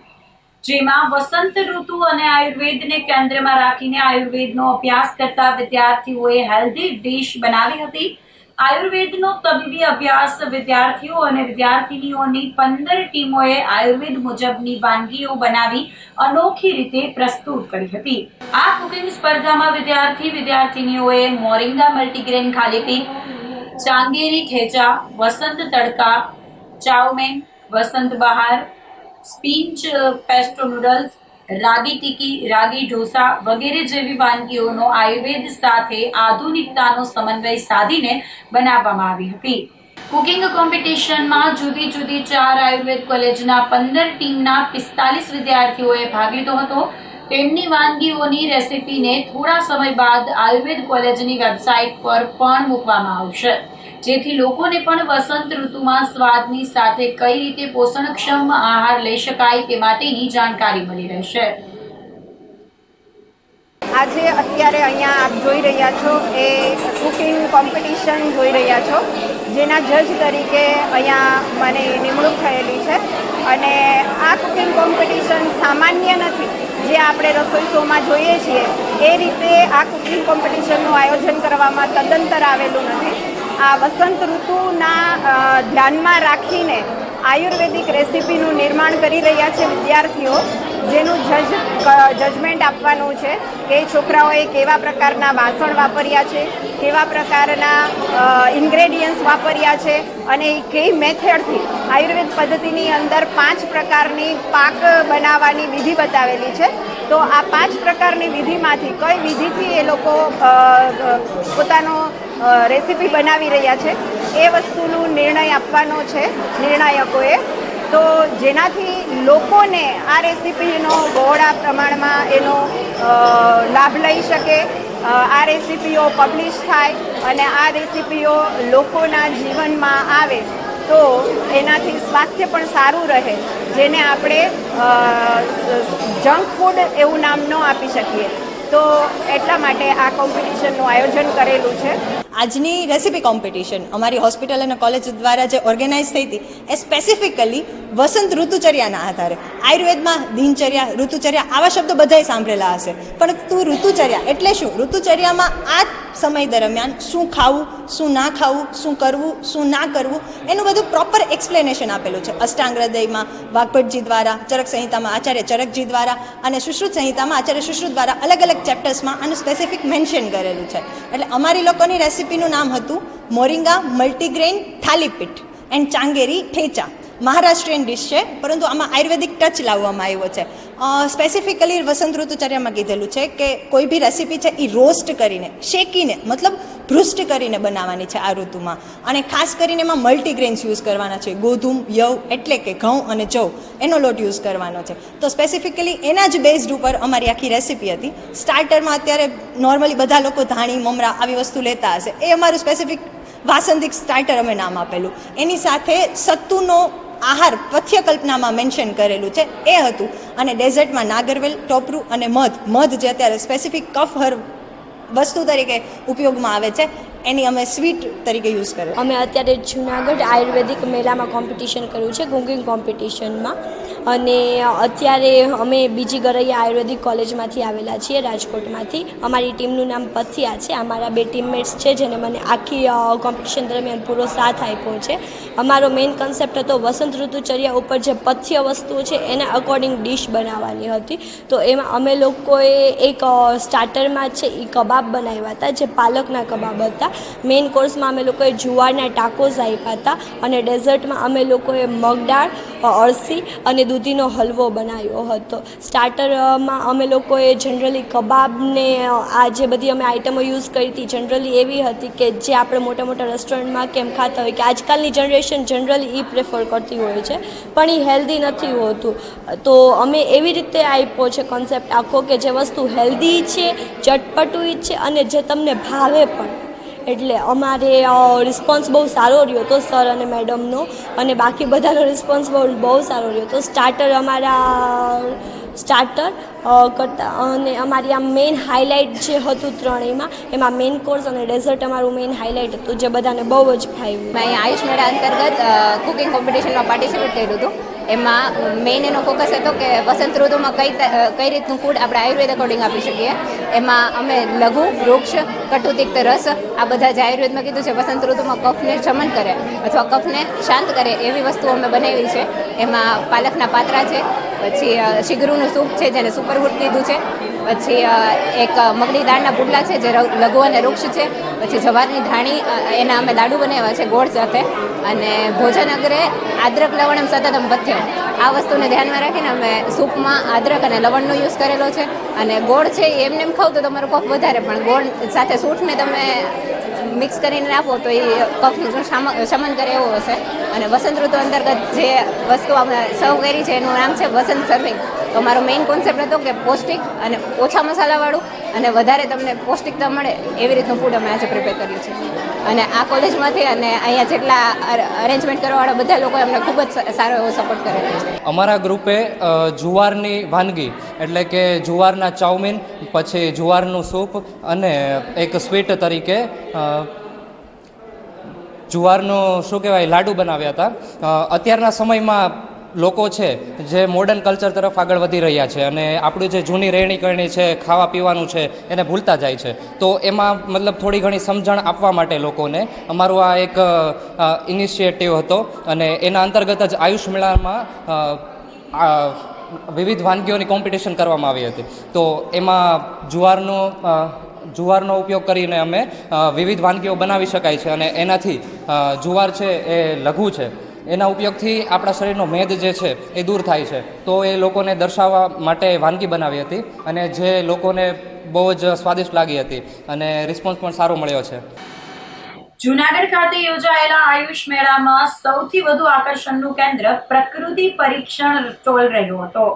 [SPEAKER 6] જેમાં વસંત ઋતુ અને આયુર્વેદને કેન્દ્રમાં રાખીને આયુર્વેદનો અભ્યાસ કરતા વિદ્યાર્થીઓએ હેલ્ધી ડીશ બનાવી હતી. આયુર્વેદનો તબીબી અભ્યાસ વિદ્યાર્થીઓ અને વિદ્યાર્થીનીઓની 15 ટીમોએ આયુર્વેદ મુજબની વાનગીઓ બનાવી અનોખી રીતે પ્રસ્તુત કરી હતી. આ કુકિંગ સ્પર્ધામાં વિદ્યાર્થીનીઓએ મોરિંગા મલ્ટીગ્રેન ખાલી પીક, ચાંગેરી ઠેચા, વસંત તડકા, ચાઉમેન, વસંત બહાર, સ્પિંચ પેસ્ટો નૂડલ્સ, રાગી ટીકી, રાગી ઢોસા વગેરે જેવી વાનગીઓનો આયુર્વેદ સાથે આધુનિકતાનો સમન્વય સાધીને બનાવવામાં આવી હતી. કુકિંગ કોમ્પિટિશનમાં જુદી જુદી 4 આયુર્વેદ કોલેજના 15 ટીમના 45 વિદ્યાર્થીઓએ ભાગ લીધો હતો. તેમની વાનગીઓની રેસીપીને થોડા સમય બાદ આયુર્વેદ કોલેજની વેબસાઇટ પર પણ મૂકવામાં આવશે, જેથી લોકોને પણ વસંત ઋતુમાં સ્વાદની સાથે કઈ રીતે પોષણક્ષમ આહાર લઈ શકાય તે માટેની જાણકારી મળી રહેશે.
[SPEAKER 15] આજે અત્યારે અહીંયા આપ જોઈ રહ્યા છો એ કુકિંગ કોમ્પિટિશન જોઈ રહ્યા છો, જેના જજ તરીકે અહીંયા મને નિમણૂક થયેલી છે. અને આ કુકિંગ કોમ્પિટિશન સામાન્ય નથી, જે આપણે રસોઈ શોમાં જોઈએ છીએ એ રીતે આ કુકિંગ કોમ્પિટિશનનું આયોજન કરવામાં તદંતર આવેલું નથી. આ વસંત ઋતુના ધ્યાનમાં રાખીને આયુર્વેદિક રેસીપીનું નિર્માણ કરી રહ્યા છે વિદ્યાર્થીઓ. જેનું જજમેન્ટ આપવાનું છે કે છોકરાઓએ કેવા પ્રકારના વાસણ વાપર્યા છે, કેવા પ્રકારના ઇન્ગ્રેડિયન્ટ્સ વાપર્યા છે અને કઈ મેથડથી આયુર્વેદ પદ્ધતિની અંદર 5 પ્રકારની પાક બનાવવાની વિધિ બતાવેલી છે. તો આ 5 પ્રકારની વિધિમાંથી કઈ વિધિથી એ લોકો પોતાનો રેસીપી બનાવી રહ્યા છે એ વસ્તુનું નિર્ણય આપવાનો છે નિર્ણાયકોએ. તો જેનાથી લોકોને આ રેસીપીનો બહોળા પ્રમાણમાં એનો લાભ લઈ શકે, આ રેસીપીઓ પબ્લિશ થાય અને આ રેસીપીઓ લોકોના જીવનમાં આવે તો એનાથી સ્વાસ્થ્ય પણ સારું રહે, જેને આપણે જંક ફૂડ એવું નામ ન આપી શકીએ. તો એટલા માટે આ કોમ્પિટિશનનું આયોજન કરેલું છે.
[SPEAKER 16] આજની રેસીપી કોમ્પિટિશન અમારી હોસ્પિટલ અને કોલેજ દ્વારા જે ઓર્ગેનાઇઝ થઈ હતી એ સ્પેસિફિકલી વસંત ઋતુચર્યાના આધારે. આયુર્વેદમાં દિનચર્યા, ઋતુચર્યા આવા શબ્દો બધાએ સાંભળેલા હશે, પરંતુ ઋતુચર્યા એટલે શું? ઋતુચર્યામાં આ સમય દરમિયાન શું ખાવું, શું ના ખાવું, શું કરવું, શું ના કરવું, એનું બધું પ્રોપર એક્સપ્લેનેશન આપેલું છે. અષ્ટાંગ હૃદયમાં વાઘભટજી દ્વારા, ચરક સંહિતામાં આચાર્ય ચરકજી દ્વારા અને સુશ્રુત સંહિતામાં આચાર્ય સુશ્રુત દ્વારા અલગ અલગ ચેપ્ટર્સમાં આનું સ્પેસિફિક મેન્શન કરેલું છે. એટલે અમારી લોકોની રેસીપીનું નામ હતું moringa multigrain thalipeeth and changeri thecha. Maharashtrian dish છે, પરંતુ આમાં આયુર્વેદિક ટચ લાવવામાં આવ્યો છે. સ્પેસિફિકલી વસંત ઋતુચર્યામાં કીધેલું છે કે કોઈ બી રેસીપી છે એ રોસ્ટ કરીને, શેકીને, મતલબ ભૃષ્ટ કરીને બનાવવાની છે આ ઋતુમાં. અને ખાસ કરીને એમાં મલ્ટીગ્રેન્સ યુઝ કરવાના છે. ગોધુમ, યવ એટલે કે ઘઉં અને જવ એનો લોટ યુઝ કરવાનો છે. તો સ્પેસિફિકલી એના જ બેઝડ ઉપર અમારી આખી રેસીપી હતી. સ્ટાર્ટરમાં અત્યારે નોર્મલી બધા લોકો ધાણી, મમરા આવી વસ્તુ લેતા હશે, એ અમારું સ્પેસિફિક વાસંતિક સ્ટાર્ટર અમે નામ આપેલું. એની સાથે સત્તુનો આહાર પથ્યકલ્પનામાં મેન્શન કરેલું છે એ હતું. અને ડેઝર્ટમાં નાગરવેલ, ટોપરું અને મધ જે અત્યારે સ્પેસિફિક કફ હર વસ્તુ તરીકે ઉપયોગમાં આવે છે એની અમે સ્વીટ તરીકે યુઝ કરીએ.
[SPEAKER 11] અમે અત્યારે જુનાગઢ આયુર્વેદિક મેળામાં કોમ્પિટિશન કર્યું છે, કુકિંગ કોમ્પિટિશનમાં. અને અત્યારે અમે બીજી ગરૈયા આયુર્વેદિક કોલેજમાંથી આવેલા છીએ, રાજકોટમાંથી. અમારી ટીમનું નામ પથિયા છે. અમારા 2 ટીમમેટ્સ છે જેને મને આખી કોમ્પિટિશન દરમિયાન પૂરો સાથ આપ્યો છે. અમારો મેઇન કન્સેપ્ટ હતો વસંત ઋતુચર્યા ઉપર જે પથ્ય વસ્તુઓ છે એના અકોર્ડિંગ ડિશ બનાવવાની હતી. તો એમાં અમે લોકોએ એક સ્ટાર્ટરમાં છે એ કબાબ બનાવ્યા હતા, જે પાલકના કબાબ હતા. મેઇન કોર્સમાં અમે લોકોએ જુવારના ટાકોઝ આપ્યા હતા અને ડેઝર્ટમાં અમે લોકોએ મગદાળ, અળસી અને દૂધીનો હલવો બનાવ્યો હતો. સ્ટાર્ટરમાં અમે લોકોએ જનરલી કબાબને આ જે બધી અમે આઇટમો યુઝ કરી હતી જનરલી એવી હતી કે જે આપણે મોટા મોટા રેસ્ટોરન્ટમાં કેમ ખાતા હોય કે આજકાલની જનરેશન જનરલી એ પ્રેફર કરતી હોય છે, પણ એ હેલ્ધી નથી હોતું. તો અમે એવી રીતે આપ્યો છે કોન્સેપ્ટ આખો કે જે વસ્તુ હેલ્ધી છે, ચટપટું છે અને જે તમને ભાવે પણ. એટલે અમારે રિસ્પોન્સ બહુ સારો રહ્યો હતો સર અને મેડમનો, અને બાકી બધાનો રિસ્પોન્સ બહુ સારો રહ્યો હતો. સ્ટાર્ટર કરતાં અને અમારી આ મેઇન હાઇલાઇટ જે હતું ત્રણેયમાં, એમાં મેઇન કોર્સ અને ડેઝર્ટ અમારું મેઇન હાઇલાઇટ હતું જે બધાને બહુ જ ભાવ્યું.
[SPEAKER 17] મેં અહીંયા આયુષ મેળા અંતર્ગત કુકિંગ કોમ્પિટિશનમાં પાર્ટિસિપેટ કર્યું હતું. એમાં મેઇન એનો ફોકસ હતો કે વસંત ઋતુમાં કઈ રીતનું ફૂડ આપણે આયુર્વેદ અકોર્ડિંગ આપી શકીએ. એમાં અમે લઘુ, વૃક્ષ, કટુતિક્ત રસ આ બધા જે આયુર્વેદમાં કીધું છે વસંત ઋતુમાં કફને શમન કરે અથવા કફને શાંત કરે એવી વસ્તુઓ અમે બનાવી છે. એમાં પાલકના પાત્રા છે, પછી શીગરૂનું સૂપ છે જેને સુપરફૂડ કીધું છે, પછી એક મગની દાળના પુડલા છે જે લઘુ અને વૃક્ષ છે, પછી જવારની ધાણી એના અમે લાડુ બનાવ્યા છે ગોળ સાથે, અને ભોજન અગ્રે આદ્રક લવણમ સતતમ પથ્યમ આ વસ્તુને ધ્યાનમાં રાખીને અમે સૂપમાં આદ્રક અને લવણનો યુઝ કરેલો છે. અને ગોળ છે એ એમને એમ ખાવ તો તમારો કફ વધારે, પણ ગોળ સાથે સૂંઠને તમે મિક્સ કરીને આપો તો એ કફનું શમન કરે એવું હશે. અને વસંત ઋતુ અંતર્ગત જે વસ્તુ અમે સર્વ કરી છે એનું નામ છે વસંત સર્વિંગ. તો મારો મેઇન કોન્સેપ્ટ હતો કે પૌષ્ટિક અને ઓછા મસાલાવાળું અને વધારે તમને પૌષ્ટિકતા મળે એવી રીતનું ફૂડ અમે આજે પ્રિપેર કર્યું છે. અને આ કોલેજમાંથી અને અહીંયા જેટલા અરેન્જમેન્ટ કરવાવાળા બધા લોકોએ અમને ખૂબ જ સારો એવો સપોર્ટ કરેલો છે.
[SPEAKER 10] અમારા ગ્રુપે જુવારની વાનગી એટલે કે જુવારના ચાઉમીન, પછી જુવારનું સૂપ અને એક સ્વીટ તરીકે જુવારનું શું કહેવાય લાડુ બનાવ્યા હતા. અત્યારના સમયમાં લોકો છે જે મોડર્ન કલ્ચર તરફ આગળ વધી રહ્યા છે અને આપણું જે જૂની રહેણી કરણી છે, ખાવા પીવાનું છે એને ભૂલતા જાય છે. તો એમાં મતલબ થોડી ઘણી સમજણ આપવા માટે લોકોને અમારું આ એક ઇનિશિયેટિવ હતો અને એના અંતર્ગત જ આયુષ મેળામાં
[SPEAKER 18] વિવિધ વાનગીઓની કોમ્પિટિશન કરવામાં આવી હતી. તો એમાં જુવારનો ઉપયોગ કરીને અમે વિવિધ વાનગીઓ બનાવી શકાય છે અને એનાથી જુવાર છે એ લઘુ છે, એના ઉપયોગથી આપણા શરીરનો મેદ જે છે એ દૂર થાય છે. તો એ લોકોને દર્શાવવા માટે વાનગી બનાવી હતી અને જે લોકોને બહુ જ સ્વાદિષ્ટ લાગી હતી અને રિસ્પોન્સ પણ સારો મળ્યો છે.
[SPEAKER 6] જૂનાગઢ ખાતે યોજાયેલા આયુષ મેળામાં સૌથી વધુ આકર્ષણનું કેન્દ્ર પ્રકૃતિ પરીક્ષણ સ્ટોલ રહ્યો હતો,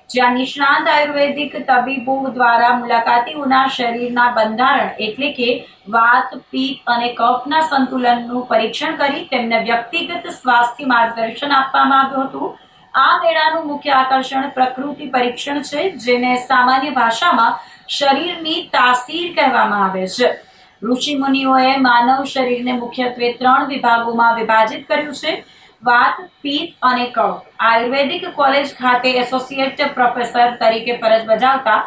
[SPEAKER 6] જ્યાં નિષ્ણાંત આયુર્વેદિક તબીબો દ્વારા મુલાકાતીઓના શરીરના બંધારણ એટલે કે વાત, પિત્ત અને કફના સંતુલનનું પરીક્ષણ કરી તેમને વ્યક્તિગત સ્વાસ્થ્ય માર્ગદર્શન આપવામાં આવ્યું હતું. આ મેળાનું મુખ્ય આકર્ષણ પ્રકૃતિ પરીક્ષણ છે, જેને સામાન્ય ભાષામાં શરીરની તાસીર કહેવામાં આવે છે. ઋષિ મુનિઓએ માનવ શરીરને મુખ્યત્વે 3 વિભાગોમાં વિભાજિત કર્યું છે: વાત, પિત્ત અને કફ. આયુર્વેદિક કોલેજ ખાતે એસોસિએટ પ્રોફેસર તરીકે ફરજ બજાવતા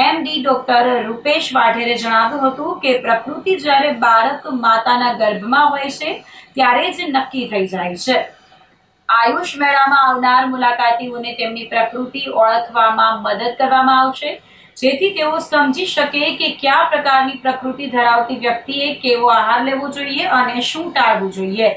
[SPEAKER 6] MD ડોક્ટર રૂપેશ વાઢેરે જણાવ્યું હતું કે પ્રકૃતિ જ્યારે બાળક માતાના ગર્ભમાં હોય છે ત્યારે જ નક્કી થઈ જાય છે. આયુષ મેળામાં આવનાર મુલાકાતીઓને તેમની પ્રકૃતિ ઓળખવામાં મદદ કરવામાં આવશે, જેથી તેઓ સમજી શકે કે કયા પ્રકારની પ્રકૃતિ ધરાવતી વ્યક્તિએ કેવો આહાર લેવો જોઈએ અને શું ટાળવું જોઈએ.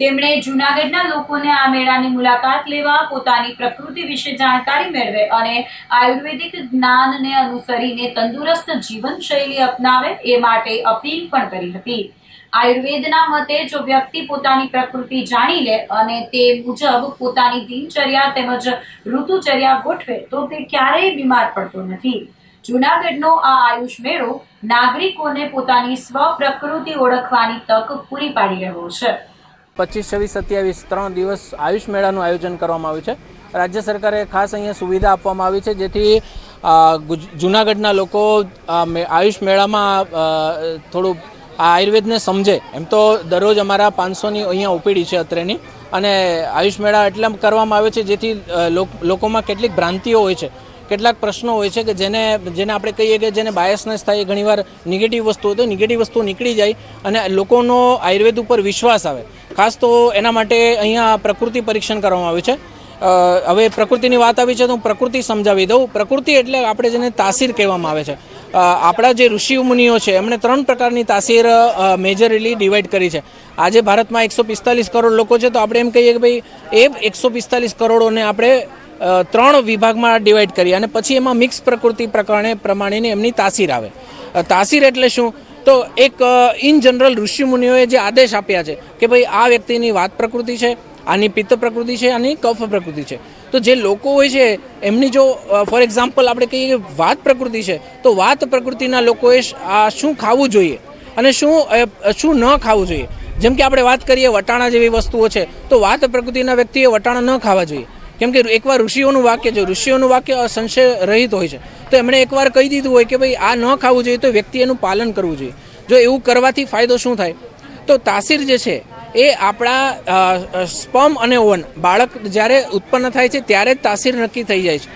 [SPEAKER 6] તેમણે જૂનાગઢના લોકોને આ મેળાની મુલાકાત લેવા, પોતાની પ્રકૃતિ વિશે જાણકારી મેળવે અને આયુર્વેદિક જ્ઞાનને અનુસરીને તંદુરસ્ત જીવનશૈલી અપનાવે એ માટે અપીલ પણ કરી હતી. આયુર્વેદના મતે જો વ્યક્તિ પોતાની પ્રકૃતિ જાણી લે અને તે મુજબ પોતાની દિનચર્યા તેમજ ઋતુચર્યા ગોઠવે તો તે ક્યારેય બીમાર પડતો નથી. જૂનાગઢનો આ આયુષ મેળો નાગરિકોને પોતાની સ્વ પ્રકૃતિ ઓળખવાની તક પૂરી પાડી રહ્યો છે.
[SPEAKER 19] 25, 26, 27 3 દિવસ આયુષ મેળાનું આયોજન કરવામાં આવ્યું છે. રાજ્ય સરકારે ખાસ અહીંયા સુવિધા આપવામાં આવી છે, જેથી જૂનાગઢના લોકો આયુષ મેળામાં થોડું આયુર્વેદને સમજે. એમ તો દરરોજ અમારા 500ની અહીંયા ઓપીડી છે અત્રેની, અને આયુષ મેળા એટલા કરવામાં આવે છે જેથી લોકોમાં કેટલીક ભ્રાંતિઓ હોય છે, કેટલાક પ્રશ્નો હોય છે કે જેને આપણે કહીએ કે જેને બાયસનેસ થાય, ઘણીવાર નેગેટિવ વસ્તુઓ તો નેગેટિવ વસ્તુઓ નીકળી જાય અને લોકોનો આયુર્વેદ ઉપર વિશ્વાસ આવે. ખાસ તો એના માટે અહીંયા પ્રકૃતિ પરીક્ષણ કરવામાં આવ્યું છે. હવે પ્રકૃતિની વાત આવી છે તો હું પ્રકૃતિ સમજાવી દઉં. પ્રકૃતિ એટલે આપણે જેને તાસીર કહેવામાં આવે છે. આપણા જે ઋષિ મુનિઓ છે એમણે 3 પ્રકારની તાસીર મેજરલી ડિવાઈડ કરી છે. આજે ભારતમાં 145 કરોડ લોકો છે, તો આપણે એમ કહીએ કે ભાઈ એ 145 કરોડોને આપણે 3 વિભાગમાં ડિવાઈડ કરી અને પછી એમાં મિક્સ પ્રકૃતિ પ્રમાણેની એમની તાસીર આવે. તાસીર એટલે શું? તો એક ઇન જનરલ ઋષિ મુનિઓએ જે આદેશ આપ્યા છે કે ભાઈ આ વ્યક્તિની વાત પ્રકૃતિ છે, આની પિત્ત પ્રકૃતિ છે, આની કફ પ્રકૃતિ છે. તો જે લોકો હોય છે એમની જો ફોર એક્ઝામ્પલ આપણે કહીએ કે વાત પ્રકૃતિ છે, તો વાત પ્રકૃતિના લોકોએ શું ખાવું જોઈએ અને શું ન ખાવું જોઈએ. જેમ કે આપણે વાત કરીએ વટાણા જેવી વસ્તુઓ છે, તો વાત પ્રકૃતિના વ્યક્તિએ વટાણા ન ખાવા જોઈએ. કેમ કે એકવાર ઋષિઓનું વાક્ય સંશય રહિત હોય છે, તો એમણે એકવાર કહી દીધું હોય કે ભાઈ આ ન ખાવું જોઈએ, તો વ્યક્તિ એનું પાલન કરવું જોઈએ. જો એવું કરવાથી ફાયદો શું થાય? તો તાસીર જે છે એ આપણા સ્પર્મ અને ઓવન, બાળક જ્યારે ઉત્પન્ન થાય છે ત્યારે જ તાસીર નક્કી થઈ જાય છે.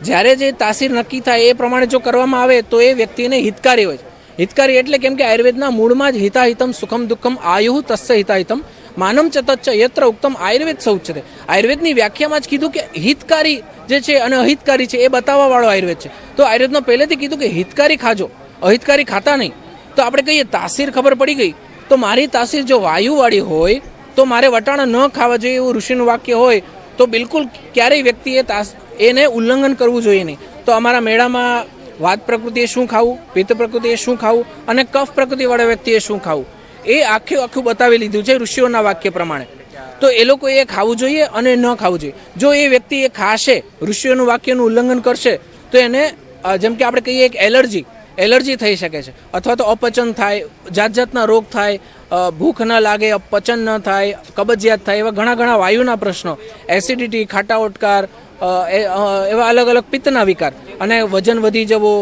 [SPEAKER 19] જ્યારે જે તાસીર નક્કી થાય એ પ્રમાણે જો કરવામાં આવે તો એ વ્યક્તિને હિતકારી હોય છે. હિતકારી એટલે કેમ કે આયુર્વેદના મૂળમાં જ હિતાહિતમ સુખમ દુઃખમ આયુઃ તસ્ય હિતાહિતમ માનમ ચતચ્ચ યત્ર ઉક્તમ આયુર્વેદ સૌચ્યતે. આયુર્વેદની વ્યાખ્યામાં જ કીધું કે હિતકારી જે છે અને અહિતકારી છે એ બતાવવાવાળો આયુર્વેદ છે. તો આયુર્વેદમાં પહેલેથી કીધું કે હિતકારી ખાજો, અહિતકારી ખાતા નહીં. તો આપણે કહીએ તાસીર ખબર પડી ગઈ, તો મારી તાસીર જો વાયુવાળી હોય તો મારે વટાણા ન ખાવા જોઈએ એવું ઋષિનું વાક્ય હોય તો બિલકુલ ક્યારેય વ્યક્તિએ એને ઉલ્લંઘન કરવું જોઈએ નહીં. તો અમારા મેળામાં વાત પ્રકૃતિએ શું ખાવું, પિત્ત પ્રકૃતિએ શું ખાવું અને કફ પ્રકૃતિવાળા વ્યક્તિએ શું ખાવું એ આખું બતાવી લીધું છે ઋષિઓના વાક્ય પ્રમાણે. તો એ લોકો એ ખાવું જોઈએ અને ન ખાવું જોઈએ. જો એ વ્યક્તિ એ ખાશે, ઋષિઓનું વાક્યનું ઉલ્લંઘન કરશે, તો એને જેમ કે આપણે કહીએ એક એલર્જી થઈ શકે છે, અથવા તો અપચન થાય, જાતના રોગ થાય, ભૂખ ન લાગે, પચન ન થાય, કબજિયાત થાય, એવા ઘણા વાયુના પ્રશ્નો, એસિડિટી, ખાટા ઓટકાર, એવા અલગ અલગ પિત્તના વિકાર અને વજન વધી જવો,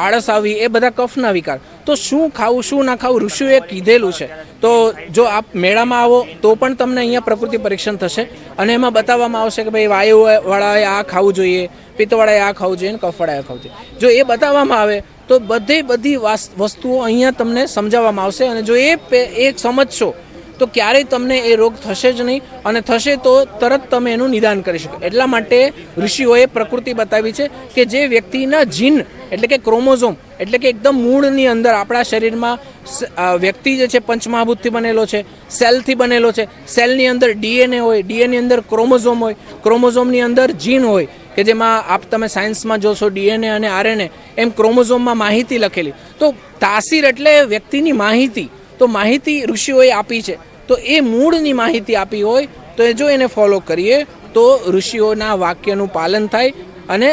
[SPEAKER 19] આળસ આવી, એ બધા કફના વિકાર. તો શું ખાવું શું ના ખાવું ઋષિઓએ કીધેલું છે. તો જો આપ મેળામાં આવો તો પણ તમને અહીંયા પ્રકૃતિ પરીક્ષણ થશે અને એમાં બતાવવામાં આવશે કે ભાઈ વાયુવાળાએ આ ખાવું જોઈએ, પિત્તવાળાએ આ ખાવું જોઈએ અને કફવાળાએ આ ખાવું જોઈએ. જો એ બતાવવામાં આવે તો બધી વસ્તુઓ અહીંયા તમને સમજાવવામાં આવશે અને જો એ સમજશો તો ક્યારેય તમને એ રોગ થશે જ નહીં, અને થશે તો તરત તમે એનું નિદાન કરી શકો. એટલા માટે ઋષિઓએ પ્રકૃતિ બતાવી છે કે જે વ્યક્તિના જીન એટલે કે ક્રોમોઝોમ એટલે કે એકદમ મૂળની અંદર આપણા શરીરમાં વ્યક્તિ જે છે પંચમહાભૂતથી બનેલો છે, સેલથી બનેલો છે. સેલની અંદર ડીએનએ હોય, ડીએનએ અંદર ક્રોમોઝોમ હોય, ક્રોમોઝોમની અંદર જીન હોય કે જેમાં તમે સાયન્સમાં જોશો ડીએનએ અને આરએનએ એમ ક્રોમોઝોમમાં માહિતી લખેલી. તો તાસીર એટલે વ્યક્તિની માહિતી. તો માહિતી ઋષિઓએ આપી છે, તો એ મૂળની માહિતી આપી હોય તો એ જો એને ફોલો કરીએ તો ઋષિઓના વાક્યનું પાલન થાય અને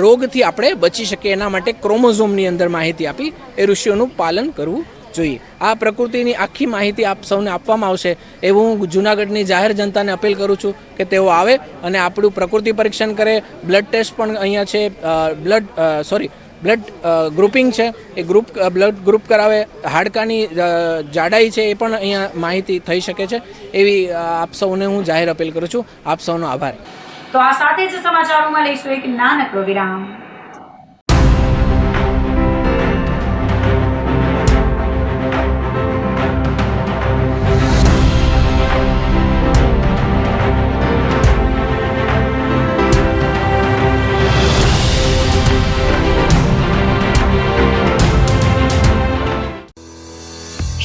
[SPEAKER 19] રોગથી આપણે બચી શકીએ. એના માટે ક્રોમોઝોમની અંદર માહિતી આપી એ ઋષિઓનું પાલન કરવું જોઈએ. આ પ્રકૃતિની આખી માહિતી આપ સૌને આપવામાં આવશે એવું હું જૂનાગઢની જાહેર જનતાને અપીલ કરું છું કે તેઓ આવે અને આપણું પ્રકૃતિ પરીક્ષણ કરે. બ્લડ ટેસ્ટ પણ અહીંયા છે, બ્લડ ગ્રુપિંગ છે, એ બ્લડ ગ્રુપ કરાવે. હાડકાની જાડાઈ છે એ પણ અહીંયા માહિતી થઈ શકે છે. એવી આપ સૌને હું જાહેર અપીલ કરું છું. આપ સૌનો આભાર.
[SPEAKER 6] તો આ સાથે જ સમાચારોમાં લઈશું એક નાનકડો વિરામ.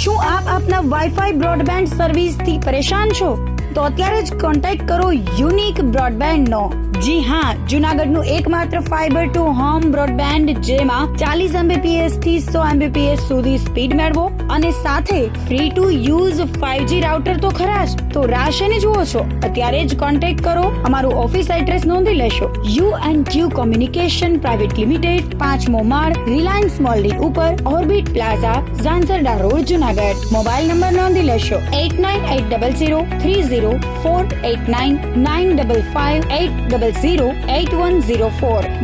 [SPEAKER 1] શું આપ આપના વાઈફાઈ બ્રોડબેન્ડ સર્વિસથી પરેશાન છો? તો અત્યારે જ કોન્ટેક્ટ કરો યુનિક બ્રોડબેન્ડ નો. જી હા, જુનાગઢનું એકમાત્ર ફાઈબર ટુ હોમ બ્રોડબેન્ડ જેમાં 40 Mbps થી 100 Mbps સુધી સ્પીડ મેળવો અને સાથે free to use 5G router તો ખરા જ. તો રાહ શેની જુઓ છો? અત્યારે જ કોન્ટેક્ટ કરો. અમારું ઓફિસ એડ્રેસ નોંધી લેશો. U&Q કોમ્યુનિકેશન પ્રાઇવેટ લિમિટેડ, 5મો માળ, રિલાયન્સ મોલની ઉપર, orbit plaza, Zanzarda road, Junagadh. Mobile number નોંધી લેશો 89800304899558008104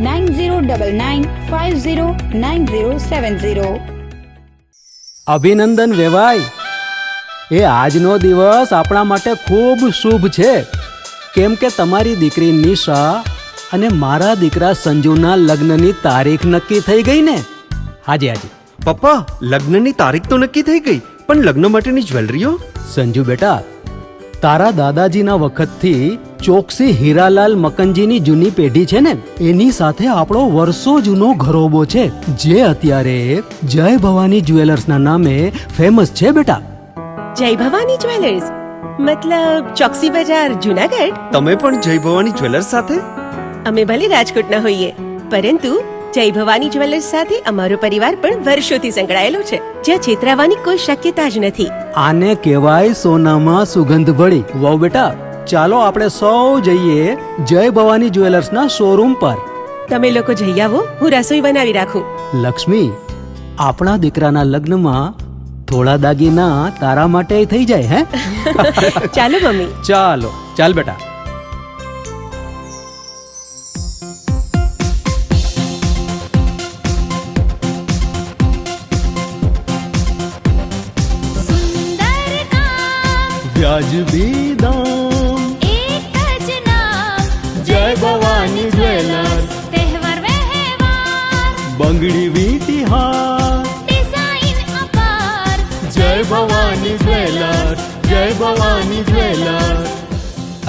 [SPEAKER 1] 9099509070.
[SPEAKER 2] અભિનંદન વેવાય. એ આજનો દિવસ આપણા માટે ખૂબ શુભ છે, કેમ કે તમારી દીકરી નિશા અને મારા દીકરા સંજુના લગ્નની તારીખ નક્કી થઈ ગઈ ને. હાજી હાજી
[SPEAKER 3] પપ્પા, લગ્નની તારીખ તો નક્કી થઈ ગઈ, પણ લગ્ન માટેની જ્વેલરીઓ?
[SPEAKER 2] સંજુ બેટા, તારા દાદાજીના વખતથી ચોકસી હીરાલાલ મકનજીની જૂની પેઢી છે ને, એની સાથે આપણો વર્ષો જૂનો ઘરોબો છે, જે અત્યારે જય ભવાની જ્વેલર્સના નામે ફેમસ છે બેટા.
[SPEAKER 4] જય ભવાની જ્વેલર્સ મતલબ ચોકસી બજાર, જુનાગઢ?
[SPEAKER 3] તમે પણ જય ભવાની જ્વેલર્સ સાથે?
[SPEAKER 4] અમે ભલે રાજકોટના હોઈએ, પરંતુ જય ભવાની જ્વેલર્સ સાથે અમારો પરિવાર પણ વર્ષોથી સંકળાયેલો છે, જ્યાં છેતરાવાની કોઈ શક્યતા જ નથી.
[SPEAKER 2] આને કહેવાય સોનામાં સુગંધ ભળી. વાવ બેટા, ચાલો આપણે સૌ જઈએ જય ભવાની જ્વેલર્સના શોરૂમ પર.
[SPEAKER 4] તમે લોકો જઈ આવો, હું રસોઈ બનાવી રાખું.
[SPEAKER 2] લક્ષ્મી, આપણા દીકરાના લગ્નમાં થોડા દાગીના તારા માટે થઈ જાય. હે
[SPEAKER 4] ચાલો મમ્મી.
[SPEAKER 2] ચાલો ચાલ બેટા. વ્યાજબી દામ,
[SPEAKER 5] એક જ નામ,
[SPEAKER 2] જય ભવાની જ્વેલર્સ.
[SPEAKER 5] તહેવાર વ્યવહાર,
[SPEAKER 2] બંગડી વીંટી હાર,
[SPEAKER 5] ડિઝાઇન અપાર,
[SPEAKER 2] જય ભવાની જ્વેલર્સ, જય ભવાની જ્વેલર્સ.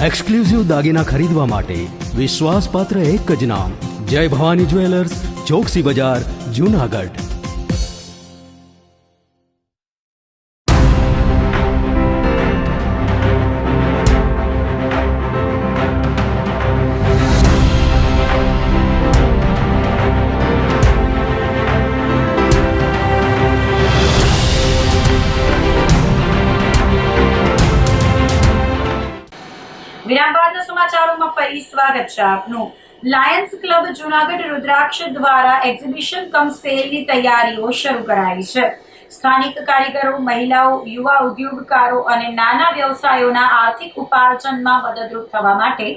[SPEAKER 2] એક્સક્લુઝિવ દાગીના ખરીદવા માટે વિશ્વાસપાત્ર એક જ નામ, જય ભવાની જ્વેલર્સ, ચોકસી બજાર, જુનાગઢ.
[SPEAKER 6] વિરામ બાદના સમાચારોમાં ફરી સ્વાગત છે આપનું. લાયન્સ ક્લબ જુનાગઢ રુદ્રાક્ષ દ્વારા એક્ઝિબિશન કમ સેલની તૈયારીઓ શરૂ કરાઈ છે. સ્થાનિક કારીગરો, મહિલાઓ, યુવા ઉદ્યોગકારો અને નાના વ્યવસાયોના આર્થિક ઉપાર્જનમાં મદદરૂપ થવા માટે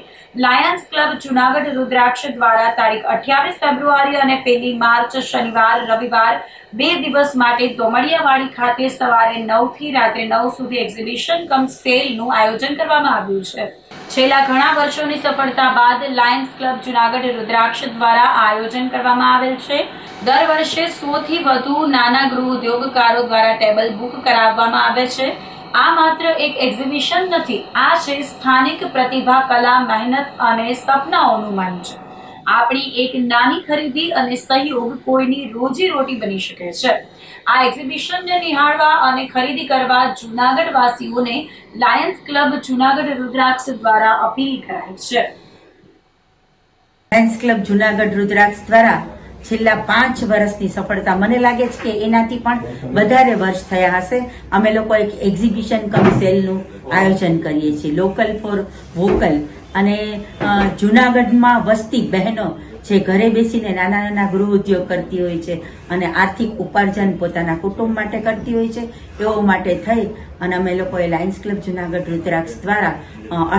[SPEAKER 6] લાયન્સ ક્લબ જુનાગઢ રુદ્રાક્ષ દ્વારા તારીખ 28 ફેબ્રુઆરી અને 1 માર્ચ શનિવાર રવિવાર 2 દિવસ માટે દોમડિયાવાડી ખાતે સવારે 9 થી રાત્રે 9 સુધી એક્ઝિબિશન કમ સેલનું આયોજન કરવામાં આવ્યું છે. છેલ્લા ઘણા વર્ષોની સફળતા બાદ લાયન્સ ક્લબ જુનાગઢ રુદ્રાક્ષ દ્વારા આયોજન કરવામાં આવેલ છે. દર વર્ષે 100 થી વધુ નાના ગૃહ ઉદ્યોગકારો દ્વારા ટેબલ બુક કરાવવામાં આવે છે. આ માત્ર એક એક્ઝિબિશન નથી, આ છે સ્થાનિક પ્રતિભા, કલા, મહેનત અને સપનાઓનું મંચ. આપણી એક નાની ખરીદી અને સહયોગ કોઈની રોજીરોટી બની શકે છે. આ એક્ઝિબિશનને નિહાળવા અને ખરીદી કરવા જૂનાગઢ વાસીઓને લાયન્સ ક્લબ જૂનાગઢ રુદ્રાક્ષ દ્વારા અપીલ કરાઈ છે.
[SPEAKER 20] લાયન્સ ક્લબ જૂનાગઢ રુદ્રાક્ષ દ્વારા છેલ્લા 5 વર્ષની સફળતા, મને લાગે છે કે એનાથી પણ વધારે વર્ષ થયા હશે. અમે લોકો એક એક્ઝિબિશન કમ સેલનું આયોજન કરીએ છીએ, લોકલ ફોર વોકલ. અને જૂનાગઢમાં વસતી બહેનો જે ઘરે બેસીને નાના નાના ગૃહ ઉદ્યોગ કરતી હોય છે અને આર્થિક ઉપાર્જન પોતાના કુટુંબ માટે કરતી હોય છે, એઓ માટે થઈ અને અમે લોકોએ લાયન્સ ક્લબ જૂનાગઢ રુદ્રાક્ષ દ્વારા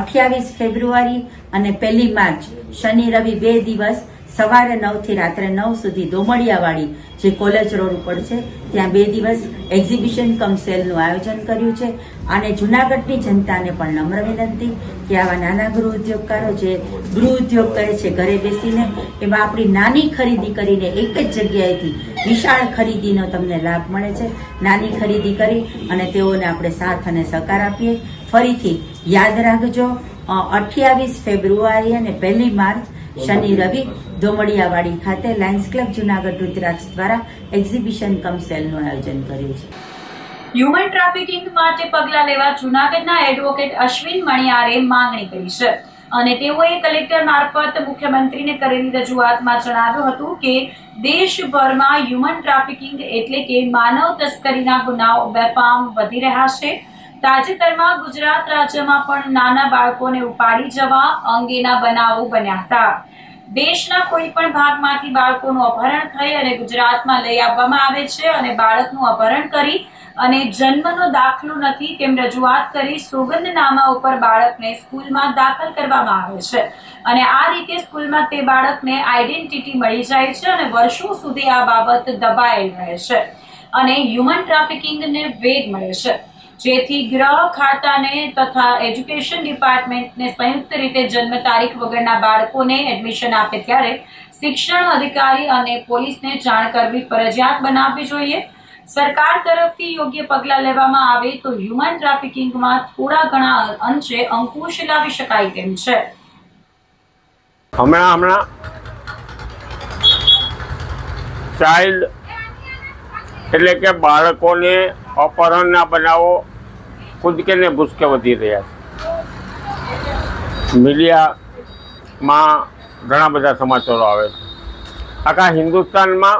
[SPEAKER 20] 28 ફેબ્રુઆરી અને 1 માર્ચ શનિ રવિ 2 દિવસ સવારે 9 થી રાત્રે 9 સુધી દોમડિયાવાડી જે કોલેજ રોડ ઉપર છે ત્યાં 2 દિવસ એક્ઝિબિશન કમ સેલનું આયોજન કર્યું છે. અને જૂનાગઢની જનતાને પણ નમ્ર વિનંતી કે આવા નાના ગૃહ ઉદ્યોગકારો જે ગૃહ ઉદ્યોગ કરે છે ઘરે બેસીને, એમાં આપણી નાની ખરીદી કરીને એક જ જગ્યાએથી વિશાળ ખરીદીનો તમને લાભ મળે છે. નાની ખરીદી કરી અને તેઓને આપણે સાથ અને સહકાર આપીએ. ફરીથી યાદ રાખજો, 28 ફેબ્રુઆરી અને 1 માર્ચ શનિ રવિ દોમડિયાવાડી ખાતે લાયન્સ ક્લબ જૂનાગઢ રુદ્રાક્ષ દ્વારા એક્ઝિબિશન કમ સેલનું આયોજન કર્યું છે.
[SPEAKER 6] હ્યુમન ટ્રાફિકિંગ માટે પગલાં લેવા જૂનાગઢના એડવોકેટ અશ્વિન મણિયારે માંગણી કરી છે અને તેઓએ કલેક્ટર મારફત મુખ્યમંત્રીને કરેલી રજૂઆતમાં જણાવ્યું હતું કે દેશભરમાં હ્યુમન ટ્રાફિકિંગ એટલે કે માનવ તસ્કરીના ગુનાઓ બેફામ વધી રહ્યા છે. તાજેતરમાં ગુજરાત રાજ્યમાં પણ નાના બાળકોને ઉપાડી જવા અંગેના બનાવો બન્યા હતા. દેશના કોઈ પણ ભાગમાંથી બાળકોનું અપહરણ થઈ અને ગુજરાતમાં લઈ આવવામાં આવે છે અને બાળકનું અપહરણ કરી અને જન્મનો દાખલો નથી તેમ રજૂઆત કરી સોગંદનામા ઉપર બાળકને સ્કૂલમાં દાખલ કરવામાં આવે છે અને આ રીતે સ્કૂલમાં તે બાળકને આઈડેન્ટિટી મળી જાય છે અને વર્ષો સુધી આ બાબત દબાયેલ રહે છે અને હ્યુમન ટ્રાફિકિંગને વેગ મળે છે. જેથી ગૃહ ખાતાને તથા એજ્યુકેશન ડિપાર્ટમેન્ટને સંયુક્ત રીતે જન્મ તારીખ વગરના બાળકોને એડમિશન આપે ત્યારે શિક્ષણ અધિકારી અને પોલીસને જાણ કરવી ફરજિયાત બનાવવી જોઈએ. સરકાર તરફથી યોગ્ય પગલાં લેવામાં આવે તો હ્યુમન ટ્રાફિકિંગમાં થોડા ઘણા અંશે અંકુશ લાવી શકાય તેમ છે.
[SPEAKER 21] હમણાં ચાઇલ્ડ એટલે કે બાળકોને અપહરણના બનાવો કૂદકે ને ભૂસકે વધી રહ્યા છે. મીડિયામાં ઘણા બધા સમાચારો આવે છે. આખા હિન્દુસ્તાનમાં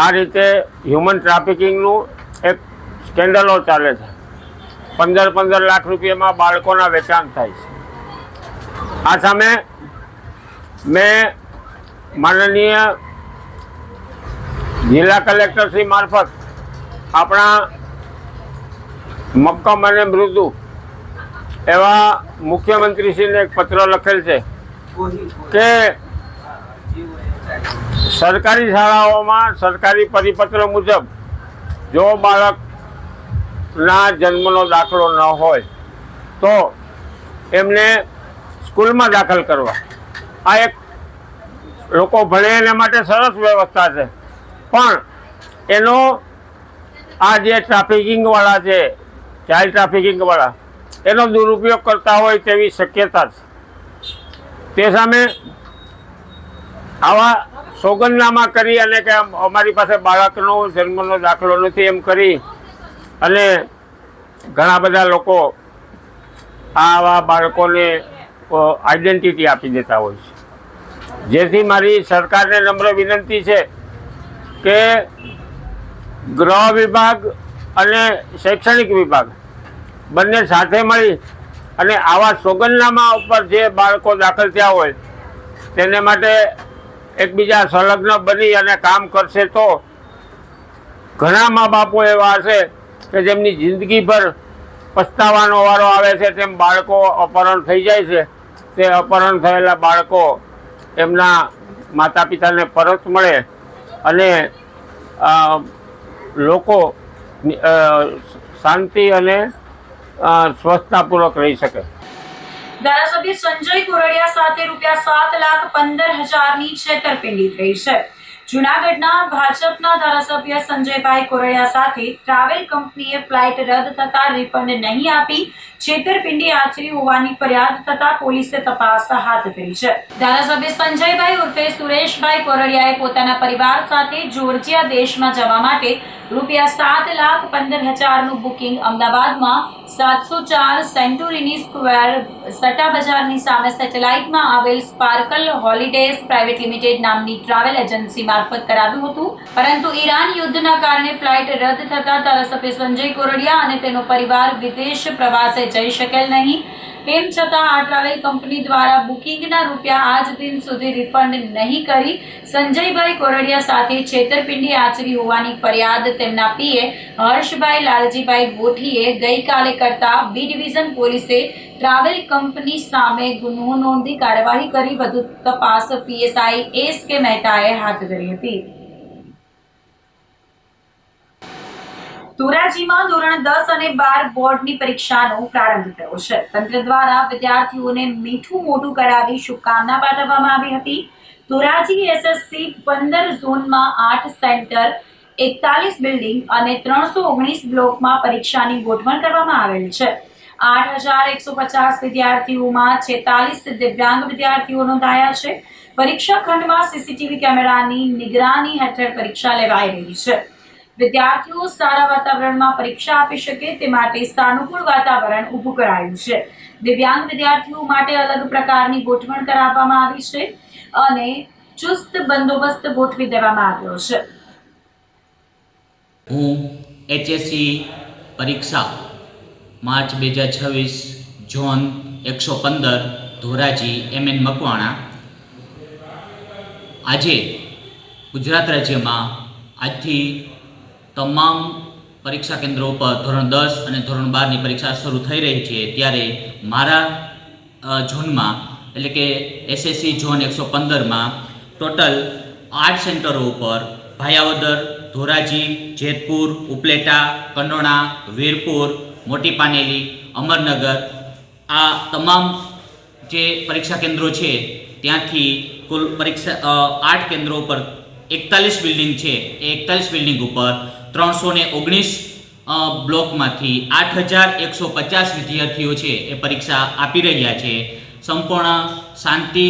[SPEAKER 21] આ રીતે હ્યુમન ટ્રાફિકિંગનું એક સ્કેન્ડલો ચાલે છે. 15 લાખ રૂપિયામાં બાળકોના વેચાણ થાય છે. આ સામે મેં માનનીય જિલ્લા કલેક્ટરશ્રી મારફત આપણા મક્કમ અને મૃદુ એવા મુખ્યમંત્રીશ્રીને એક પત્ર લખેલ છે કે સરકારી શાળાઓમાં સરકારી પરિપત્ર મુજબ જો બાળકના જન્મનો દાખલો ન હોય તો એમને સ્કૂલમાં દાખલ કરવા. આ એક લોકો ભણે એના માટે સરસ વ્યવસ્થા છે, પણ એનો આ જે ટ્રાફિકિંગવાળા છે, ચાઇલ્ડ ટ્રાફિકિંગવાળા, એનો દુરુપયોગ કરતા હોય તેવી શક્યતા છે. તે સામે આવા સોગંદનામા કરી અને કે અમારી પાસે બાળકનો જન્મનો દાખલો નથી એમ કરી અને ઘણા બધા લોકો આવા બાળકોને આઈડેન્ટિટી આપી દેતા હોય છે. જેથી મારી સરકારને નમ્ર વિનંતી છે કે ગૃહ વિભાગ અને શૈક્ષણિક વિભાગ બંને સાથે મળી અને આવા સોગંદનામા ઉપર જે બાળકો દાખલ થયા હોય તેને માટે એકબીજા સંલગ્ન બની અને કામ કરશે તો ઘણા મા બાપો એવા હશે કે જેમની જિંદગીભર પસ્તાવાનો વારો આવે છે તેમ બાળકો અપહરણ થઈ જાય છે. તે અપહરણ થયેલા બાળકો એમના માતા પિતાને પરત મળે અને લોકો શાંતિ અને સ્વસ્થતાપૂર્વક રહી શકે.
[SPEAKER 6] ધારાસભ્ય સંજય કુરડિયા સાથે ₹7,15,000ની છેતરપિંડી થઈ છે. જૂનાગઢના ભાજપના ધારાસભ્ય સંજયભાઈ કોરડિયા સાથે ટ્રાવેલ કંપનીએ ફ્લાઇટ રદ થતા રિફંડ નહીં આપી છેતરપિંડી આચરી હોવાની ફરિયાદ થતા પોલીસે તપાસ હાથ ધરી છે. ધારાસભ્ય સંજયભાઈ ઉર્ફે સુરેશભાઈ કોરડિયાએ પોતાના પરિવાર સાથે જોર્જિયા દેશમાં જવા માટે ₹7,15,000નું બુકિંગ અમદાવાદમાં 704 સેન્ટુરીની સ્ક્વેર સટ્ટા બજારની સામે સેટેલાઇટમાં આવેલ સ્પાર્કલ હોલિડેઝ પ્રાઇવેટ લિમિટેડ નામની ટ્રાવેલ એજન્સી મારફત કરાવ્યું હતું, પરંતુ ઈરાન યુદ્ધના કારણે ફ્લાઇટ રદ થતા ધારાસભ્ય સંજય કોરડિયા અને તેનો પરિવાર વિદેશ પ્રવાસે જઈ શકેલ નહીં. તેમ છતાં આ ટ્રાવેલ કંપની દ્વારા બુકિંગના રૂપિયા આજ દિન સુધી રિફંડ નહીં કરી સંજયભાઈ કોરડિયા સાથે છેતરપિંડી આચરી હોવાની ફરિયાદ તેમના પીએ હર્ષભાઈ લાલજીભાઈ ગોઠીએ ગઈકાલે કરતા બી ડિવિઝન પોલીસે ટ્રાવેલ કંપની સામે ગુનો નોંધી કાર્યવાહી કરી વધુ તપાસ પીએસઆઈ એસ કે મહેતાએ હાથ ધરી હતી. ધોરાજીમાં ધોરણ 10 અને 12 બોર્ડની પરીક્ષાનો પ્રારંભ થયો છે. તંત્ર દ્વારા વિદ્યાર્થીઓને મીઠું મોઢું કરાવી શુભકામના પાઠવવામાં આવી હતી. ધોરાજી એસએસસી 15 ઝોનમાં 8 સેન્ટર, 41 બિલ્ડિંગ અને 319 બ્લોકમાં પરીક્ષાની ગોઠવણ કરવામાં આવેલ છે. 8,150 વિદ્યાર્થીઓમાં 46 દિવ્યાંગ વિદ્યાર્થીઓ નોંધાયા છે. પરીક્ષા ખંડમાં સીસીટીવી કેમેરાની નિગરાની હેઠળ પરીક્ષા લેવાઈ રહી છે. વિદ્યાર્થીઓ સારા વાતાવરણમાં પરીક્ષા આપી શકે તે માટે સાનુકૂળ વાતાવરણ ઊભું કરાયું છે. દિવ્યાંગ વિદ્યાર્થીઓ માટે અલગ પ્રકારની ગોઠવણ કરાવવામાં આવી છે અને ચુસ્ત બંદોબસ્ત ગોઠવી દેવામાં આવ્યો છે.
[SPEAKER 7] હું એચએસસી પરીક્ષા March 2026 zone 115 Dhoraji MN Makwana આજે ગુજરાત રાજ્યમાં આજથી તમામ પરીક્ષા કેન્દ્રો પર ધોરણ 10 અને ધોરણ 12ની પરીક્ષા શરૂ થઈ રહી છે. ત્યારે મારા ઝોનમાં એટલે કે એસએસસી ઝોન 115માં ટોટલ 8 સેન્ટરો ઉપર ભાયાવદર, ધોરાજી, જેતપુર, ઉપલેટા, કંડોણા, વીરપુર, મોટી પાનેલી, અમરનગર આ તમામ જે પરીક્ષા કેન્દ્રો છે ત્યાંથી કુલ પરીક્ષા 8 કેન્દ્રો ઉપર 41 બિલ્ડિંગ છે. એ 41 બિલ્ડિંગ ઉપર 319 બ્લોકમાંથી 8,150 વિદ્યાર્થીઓ છે એ પરીક્ષા આપી રહ્યા છે. સંપૂર્ણ શાંતિ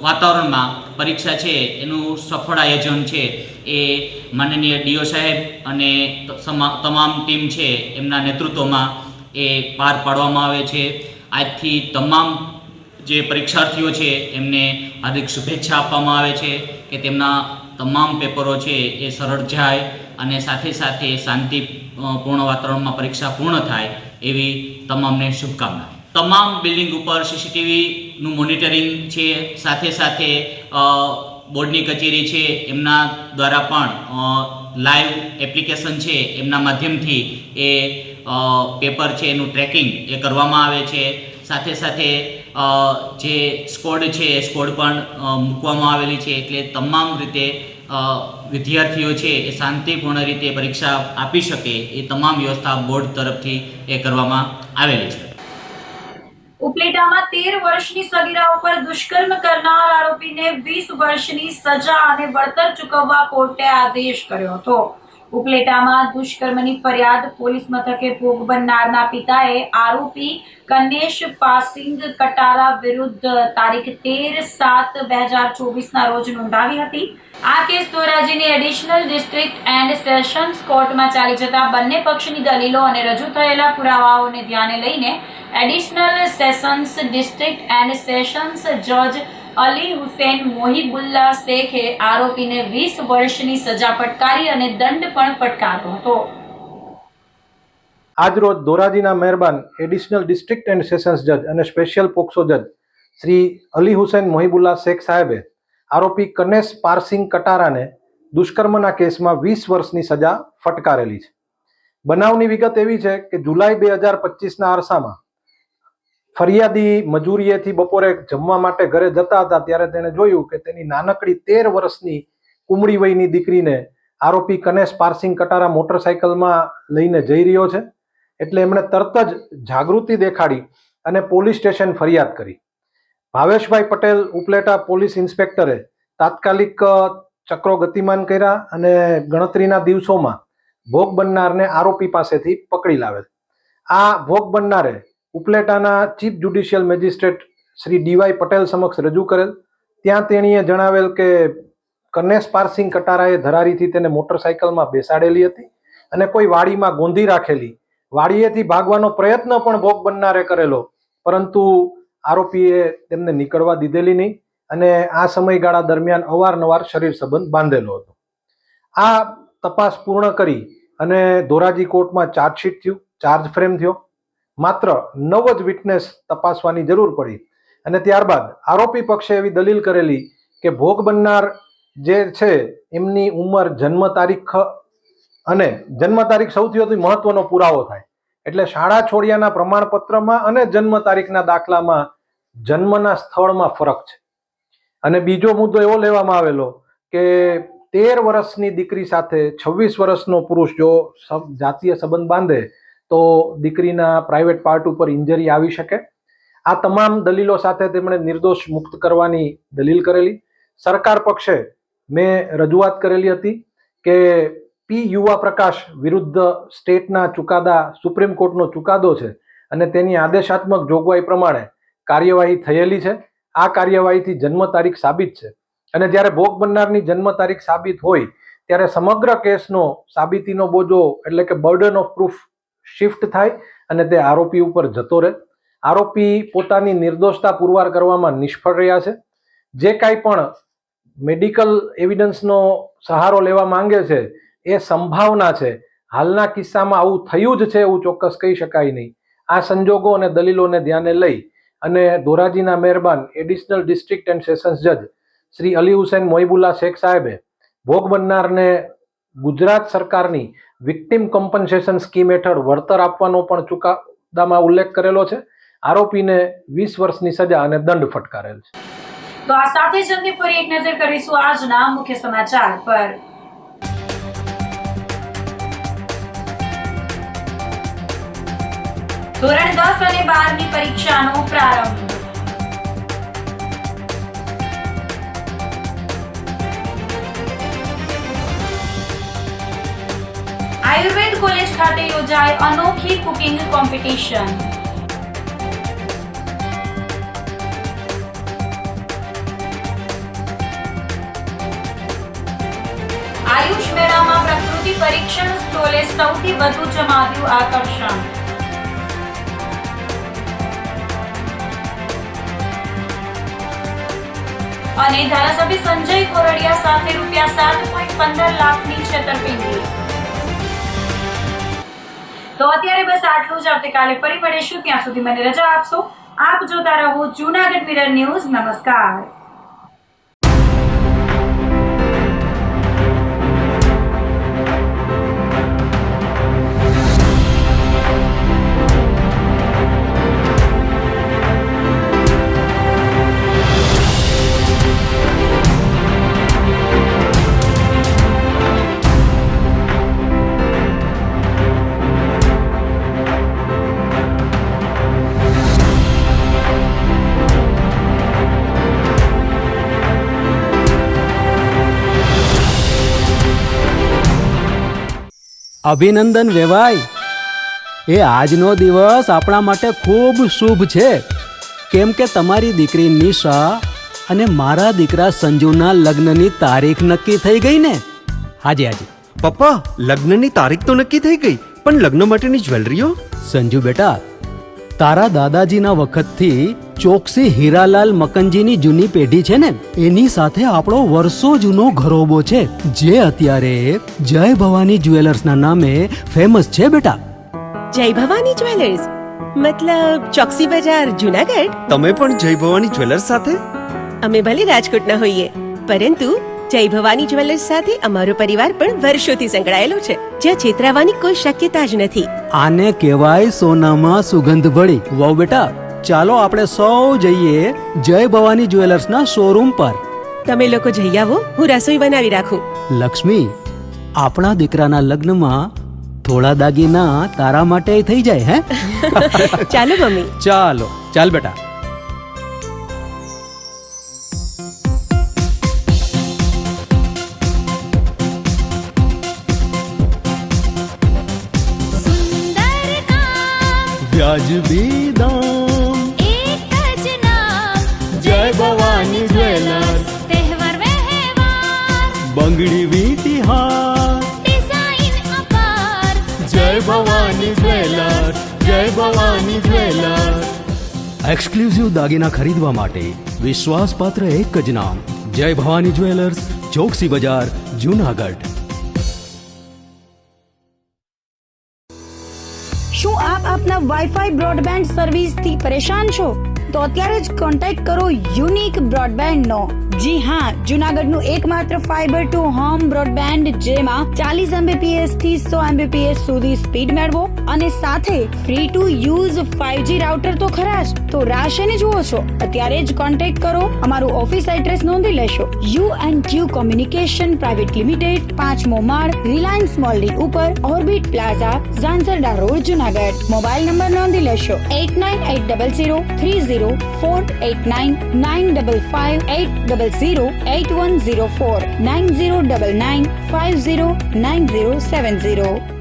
[SPEAKER 7] વાતાવરણમાં પરીક્ષા છે એનું સફળ આયોજન છે એ માનનીય ડીઓ સાહેબ અને તમામ ટીમ છે એમના નેતૃત્વમાં એ પાર પાડવામાં આવે છે. આજથી તમામ જે પરીક્ષાર્થીઓ છે એમને હાર્દિક શુભેચ્છા આપવામાં આવે છે કે તેમના તમામ પેપરો છે એ સરળ જાય અને સાથે સાથે શાંતિપૂર્ણ વાતાવરણમાં પરીક્ષા પૂર્ણ થાય એવી તમામને શુભકામના. તમામ બિલ્ડિંગ ઉપર સીસીટીવીનું મોનિટરિંગ છે. સાથે સાથે બોર્ડની કચેરી છે એમના દ્વારા પણ લાઈવ એપ્લિકેશન છે એમના માધ્યમથી એ પેપર છે એનું ટ્રેકિંગ એ કરવામાં આવે છે. સાથે સાથે જે સ્કોડ છે એ સ્કોડ પણ મૂકવામાં આવેલી છે. એટલે તમામ રીતે વિદ્યાર્થીઓ છે એ શાંતિપૂર્ણ રીતે પરીક્ષા આપી શકે એ તમામ વ્યવસ્થા બોર્ડ તરફથી એ કરવામાં આવેલી છે.
[SPEAKER 6] ઉપલેટામાં 13 વર્ષની સગીરા ઉપર દુષ્કર્મ કરનાર આરોપીને 20 વર્ષની સજા અને વળતર ચૂકવવા કોર્ટે આદેશ કર્યો હતો. ઉપલેટામાં દુષ્કર્મની ફરિયાદ પોલીસ મથકે ભોગ બનનારના પિતાએ આરોપી કન્નેશ પાસિંગ કટારા વિરુદ્ધ તારીખ 13/7/2024ના રોજ નોંધાવી હતી. આ કેસ ધોરાજીની એડિશનલ ડિસ્ટ્રિક્ટ એન્ડ સેશન્સ કોર્ટમાં ચાલી જતા બંને પક્ષની દલીલો અને રજૂ થયેલા પુરાવાઓને ધ્યાને લઈને additional sessions district and sessions જજ અલી હુસેન મોહિબુલ્લા શેખે આરોપીને 20 વર્ષની સજા ફટકારી અને દંડ પણ ફટકાર્યો હતો.
[SPEAKER 22] આજરોજ ધોરાજીના મહેરબાન એડિશનલ ડિસ્ટ્રિક્ટ એન્ડ સેશન્સ જજ અને સ્પેશિયલ પોક્સો જજ શ્રી અલી હુસેન મોહિબુલ્લા શેખ સાહેબે આરોપી કનેશ પારસિંગ કટારાને દુષ્કર્મના કેસમાં 20 વર્ષની સજા ફટકારેલી છે. બનાવની વિગત એવી છે કે જુલાઈ 2025ના અરસામાં ફરિયાદી મજૂરીએથી બપોરે જમવા માટે ઘરે જતા હતા ત્યારે તેણે જોયું કે તેની નાનકડી 13 વર્ષની કુમળી વયની દીકરીને આરોપી કનેશ પારસિંગ કટારા મોટરસાયકલમાં લઈને જઈ રહ્યો છે. એટલે એમણે તરત જ જાગૃતિ દેખાડી અને પોલીસ સ્ટેશન ફરિયાદ કરી. ભાવેશભાઈ પટેલ ઉપલેટા પોલીસ ઇન્સ્પેક્ટરે તાત્કાલિક ચક્રો ગતિમાન કર્યા અને ગણતરીના દિવસોમાં ભોગ બનનારને આરોપી પાસેથી પકડી લાવેલ. આ ભોગ બનનારે ઉપલેટાના chief judicial magistrate Shri D Y Patel સમક્ષ રજૂ કરેલ. ત્યાં તેણીએ જણાવેલ કે કન્નેશ પારસિંગ કટારાએ ધરારીથી તેને મોટરસાયકલમાં બેસાડેલી હતી અને કોઈ વાડીમાં ગોંધી રાખેલી. વાડીએથી ભાગવાનો પ્રયત્ન પણ ભોગ બનનારે કરેલો, પરંતુ આરોપીએ તેમને નીકળવા દીધેલી નહીં અને આ સમયગાળા દરમિયાન અવારનવાર શરીર સંબંધ બાંધેલો હતો. આ તપાસ પૂર્ણ કરી અને ધોરાજી કોર્ટમાં ચાર્જશીટ થયું, ચાર્જ ફ્રેમ થયો. માત્ર 9 જ વિટનેસ તપાસવાની જરૂર પડી અને ત્યારબાદ આરોપી પક્ષે એવી દલીલ કરેલી કે ભોગ બનનાર જે છે એમની ઉંમર, જન્મ તારીખ અને જન્મ તારીખ સૌથી વધુ મહત્વનો પુરાવો થાય. એટલે શાળા છોડ્યાના પ્રમાણપત્રમાં અને જન્મ તારીખના દાખલામાં જન્મના સ્થળમાં ફરક છે. અને બીજો મુદ્દો એવો લેવામાં આવેલો કે 13 વર્ષની દીકરી સાથે 26 વર્ષનો પુરુષ જો જાતીય સંબંધ બાંધે તો દીકરીના પ્રાઇવેટ પાર્ટ ઉપર ઇન્જરી આવી શકે. આ તમામ દલીલો સાથે તેમણે નિર્દોષ મુક્ત કરવાની દલીલ કરેલી. સરકાર પક્ષે મેં રજૂઆત કરેલી હતી કે પી યુવા પ્રકાશ વિરુદ્ધ સ્ટેટના ચુકાદા, સુપ્રીમ કોર્ટનો ચુકાદો છે અને તેની આદેશાત્મક જોગવાઈ પ્રમાણે કાર્યવાહી થયેલી છે. આ કાર્યવાહીથી જન્મ તારીખ સાબિત છે અને જ્યારે ભોગ બનનારની જન્મ તારીખ સાબિત હોય ત્યારે સમગ્ર કેસનો સાબિતીનો બોજો એટલે કે બર્ડન ઓફ પ્રૂફ શિફ્ટ થાય અને તે આરોપી ઉપર જતો રહે. આરોપી પોતાની નિર્દોષતા પુરવાર કરવામાં નિષ્ફળ રહ્યા છે. જે કાંઈ પણ મેડિકલ એવિડન્સનો સહારો લેવા માંગે છે એ સંભાવના છે. હાલના કિસ્સામાં આવું થયું જ છે એવું ચોક્કસ કહી શકાય નહીં. આ સંજોગો અને દલીલોને ધ્યાને લઈ અને ધોરાજીના મહેરબાન એડિશનલ ડિસ્ટ્રિક્ટ એન્ડ સેશન્સ જજ શ્રી અલી હુસૈન મોહિબુલ્લા શેખ સાહેબે ભોગ બનનારને ગુજરાત સરકારની વિક્ટિમ કોમ્પન્સેશન સ્કીમ હેઠળ વળતર આપવાનો પણ ચુકાદામાં ઉલ્લેખ કરેલો છે. આરોપીને 20 વર્ષની સજા અને દંડ ફટકારેલ છે.
[SPEAKER 6] તો આ સાથે જલ્દી ફરી એક નજર કરીશું આજના મુખ્ય સમાચાર પર. ધોરણ 10 અને 12ની પરીક્ષાનો પ્રારંભ. આયુર્વેદ કોલેજ ખાતે યોજાય અનોખી કુકિંગ કોમ્પિટિશન. આયુષ મેળામાં પ્રકૃતિ પરીક્ષણ સ્ટોલે સૌથી વધુ જમાવ્યું આકર્ષણ. અને ધારાસભ્ય સંજય કોરડિયા સાથે ₹7.15 લાખની છેતરપિંડી. તો અત્યારે બસ આટલું જ. આવતીકાલે ફરી મળીશું. ત્યાં સુધી મને રજા આપશો. આપ જોતા રહો જૂનાગઢ મિરર ન્યૂઝ. નમસ્કાર.
[SPEAKER 2] અભિનંદન વેવાઈ. એ આજનો દિવસ આપણા માટે ખૂબ શુભ છે, કેમ કે તમારી દીકરી નિશા અને મારા દીકરા સંજુના લગ્નની તારીખ નક્કી થઈ ગઈ ને. હાજી હાજી
[SPEAKER 3] પપ્પા, લગ્નની તારીખ તો નક્કી થઈ ગઈ, પણ લગ્ન માટેની જ્વેલરીઓ?
[SPEAKER 2] સંજુ બેટા, તારા દાદાજીના વખતથી ચોકસી હીરાલાલ મકનજીની જૂની પેઢી છે ને, એની સાથે આપણો વર્ષો જૂનો ઘરોબો છે, જે અત્યારે જય ભવાની જ્વેલર્સના નામે ફેમસ છે બેટા.
[SPEAKER 4] જય ભવાની જ્વેલર્સ મતલબ ચોકસી બજાર જુનાગઢ?
[SPEAKER 3] તમે પણ જય ભવાની જ્વેલર્સ સાથે?
[SPEAKER 4] અમે ભલે રાજકોટના હોઈએ, પરંતુ જય ભવાની જ્વેલર્સ સાથે અમારો પરિવાર પણ વર્ષોથી સંકળાયેલો છે, જ્યાં છેતરાવાની કોઈ શક્યતા જ નથી.
[SPEAKER 2] આને કહેવાય સોનામાં સુગંધ ભળી. વાવ બેટા, ચાલો આપણે સૌ જઈએ જય ભવાની જ્વેલર્સના શોરૂમ પર.
[SPEAKER 4] તમે લોકો જઈ આવો, હું રસોઈ બનાવી રાખું.
[SPEAKER 2] લક્ષ્મી, આપણા દીકરાના લગ્નમાં થોડા દાગીના તારા માટે થઈ જાય. હે
[SPEAKER 4] ચાલો મમ્મી.
[SPEAKER 2] ચાલો ચાલ બેટા. વાજબી દામ,
[SPEAKER 5] एक ज नाम
[SPEAKER 2] જય ભવાની જ્વેલર્સ,
[SPEAKER 5] तहेवार व्यवहार
[SPEAKER 2] બંગડી વીટી હાર,
[SPEAKER 5] डिजाइन अपार
[SPEAKER 2] જય ભવાની જ્વેલર્સ, જય ભવાની જ્વેલર્સ. એક્સક્લુઝિવ દાગીના ખરીદવા માટે વિશ્વાસપાત્ર એક જ નામ, જય ભવાની જ્વેલર્સ, ચોકસી બજાર, જુનાગઢ.
[SPEAKER 1] શું આપ આપના વાઈફાઈ બ્રોડબેન્ડ સર્વિસથી પરેશાન છો? તો અત્યારે જ કોન્ટેક્ટ કરો યુનિક બ્રોડબેન્ડનો. જી હા, જુનાગઢનું એકમાત્ર ફાઈબર ટુ હોમ બ્રોડબેન્ડ જેમાં 40 Mbps થી 100 Mbps સુધી સ્પીડ મેળવો અને સાથે free to use 5G router તો ખરા જ. તો રાહ શેની જુઓ છો? અત્યારે જ કોન્ટેક્ટ કરો. અમારું ઓફિસ એડ્રેસ નોંધી લેશો. U&Q કોમ્યુનિકેશન પ્રાઇવેટ લિમિટેડ, 5મો માળ, રિલાયન્સ મોલની ઉપર, orbit plaza, Zanzarda road, Junagadh. Mobile number નોંધી લેશો 8980030489 95580081004 9099509070.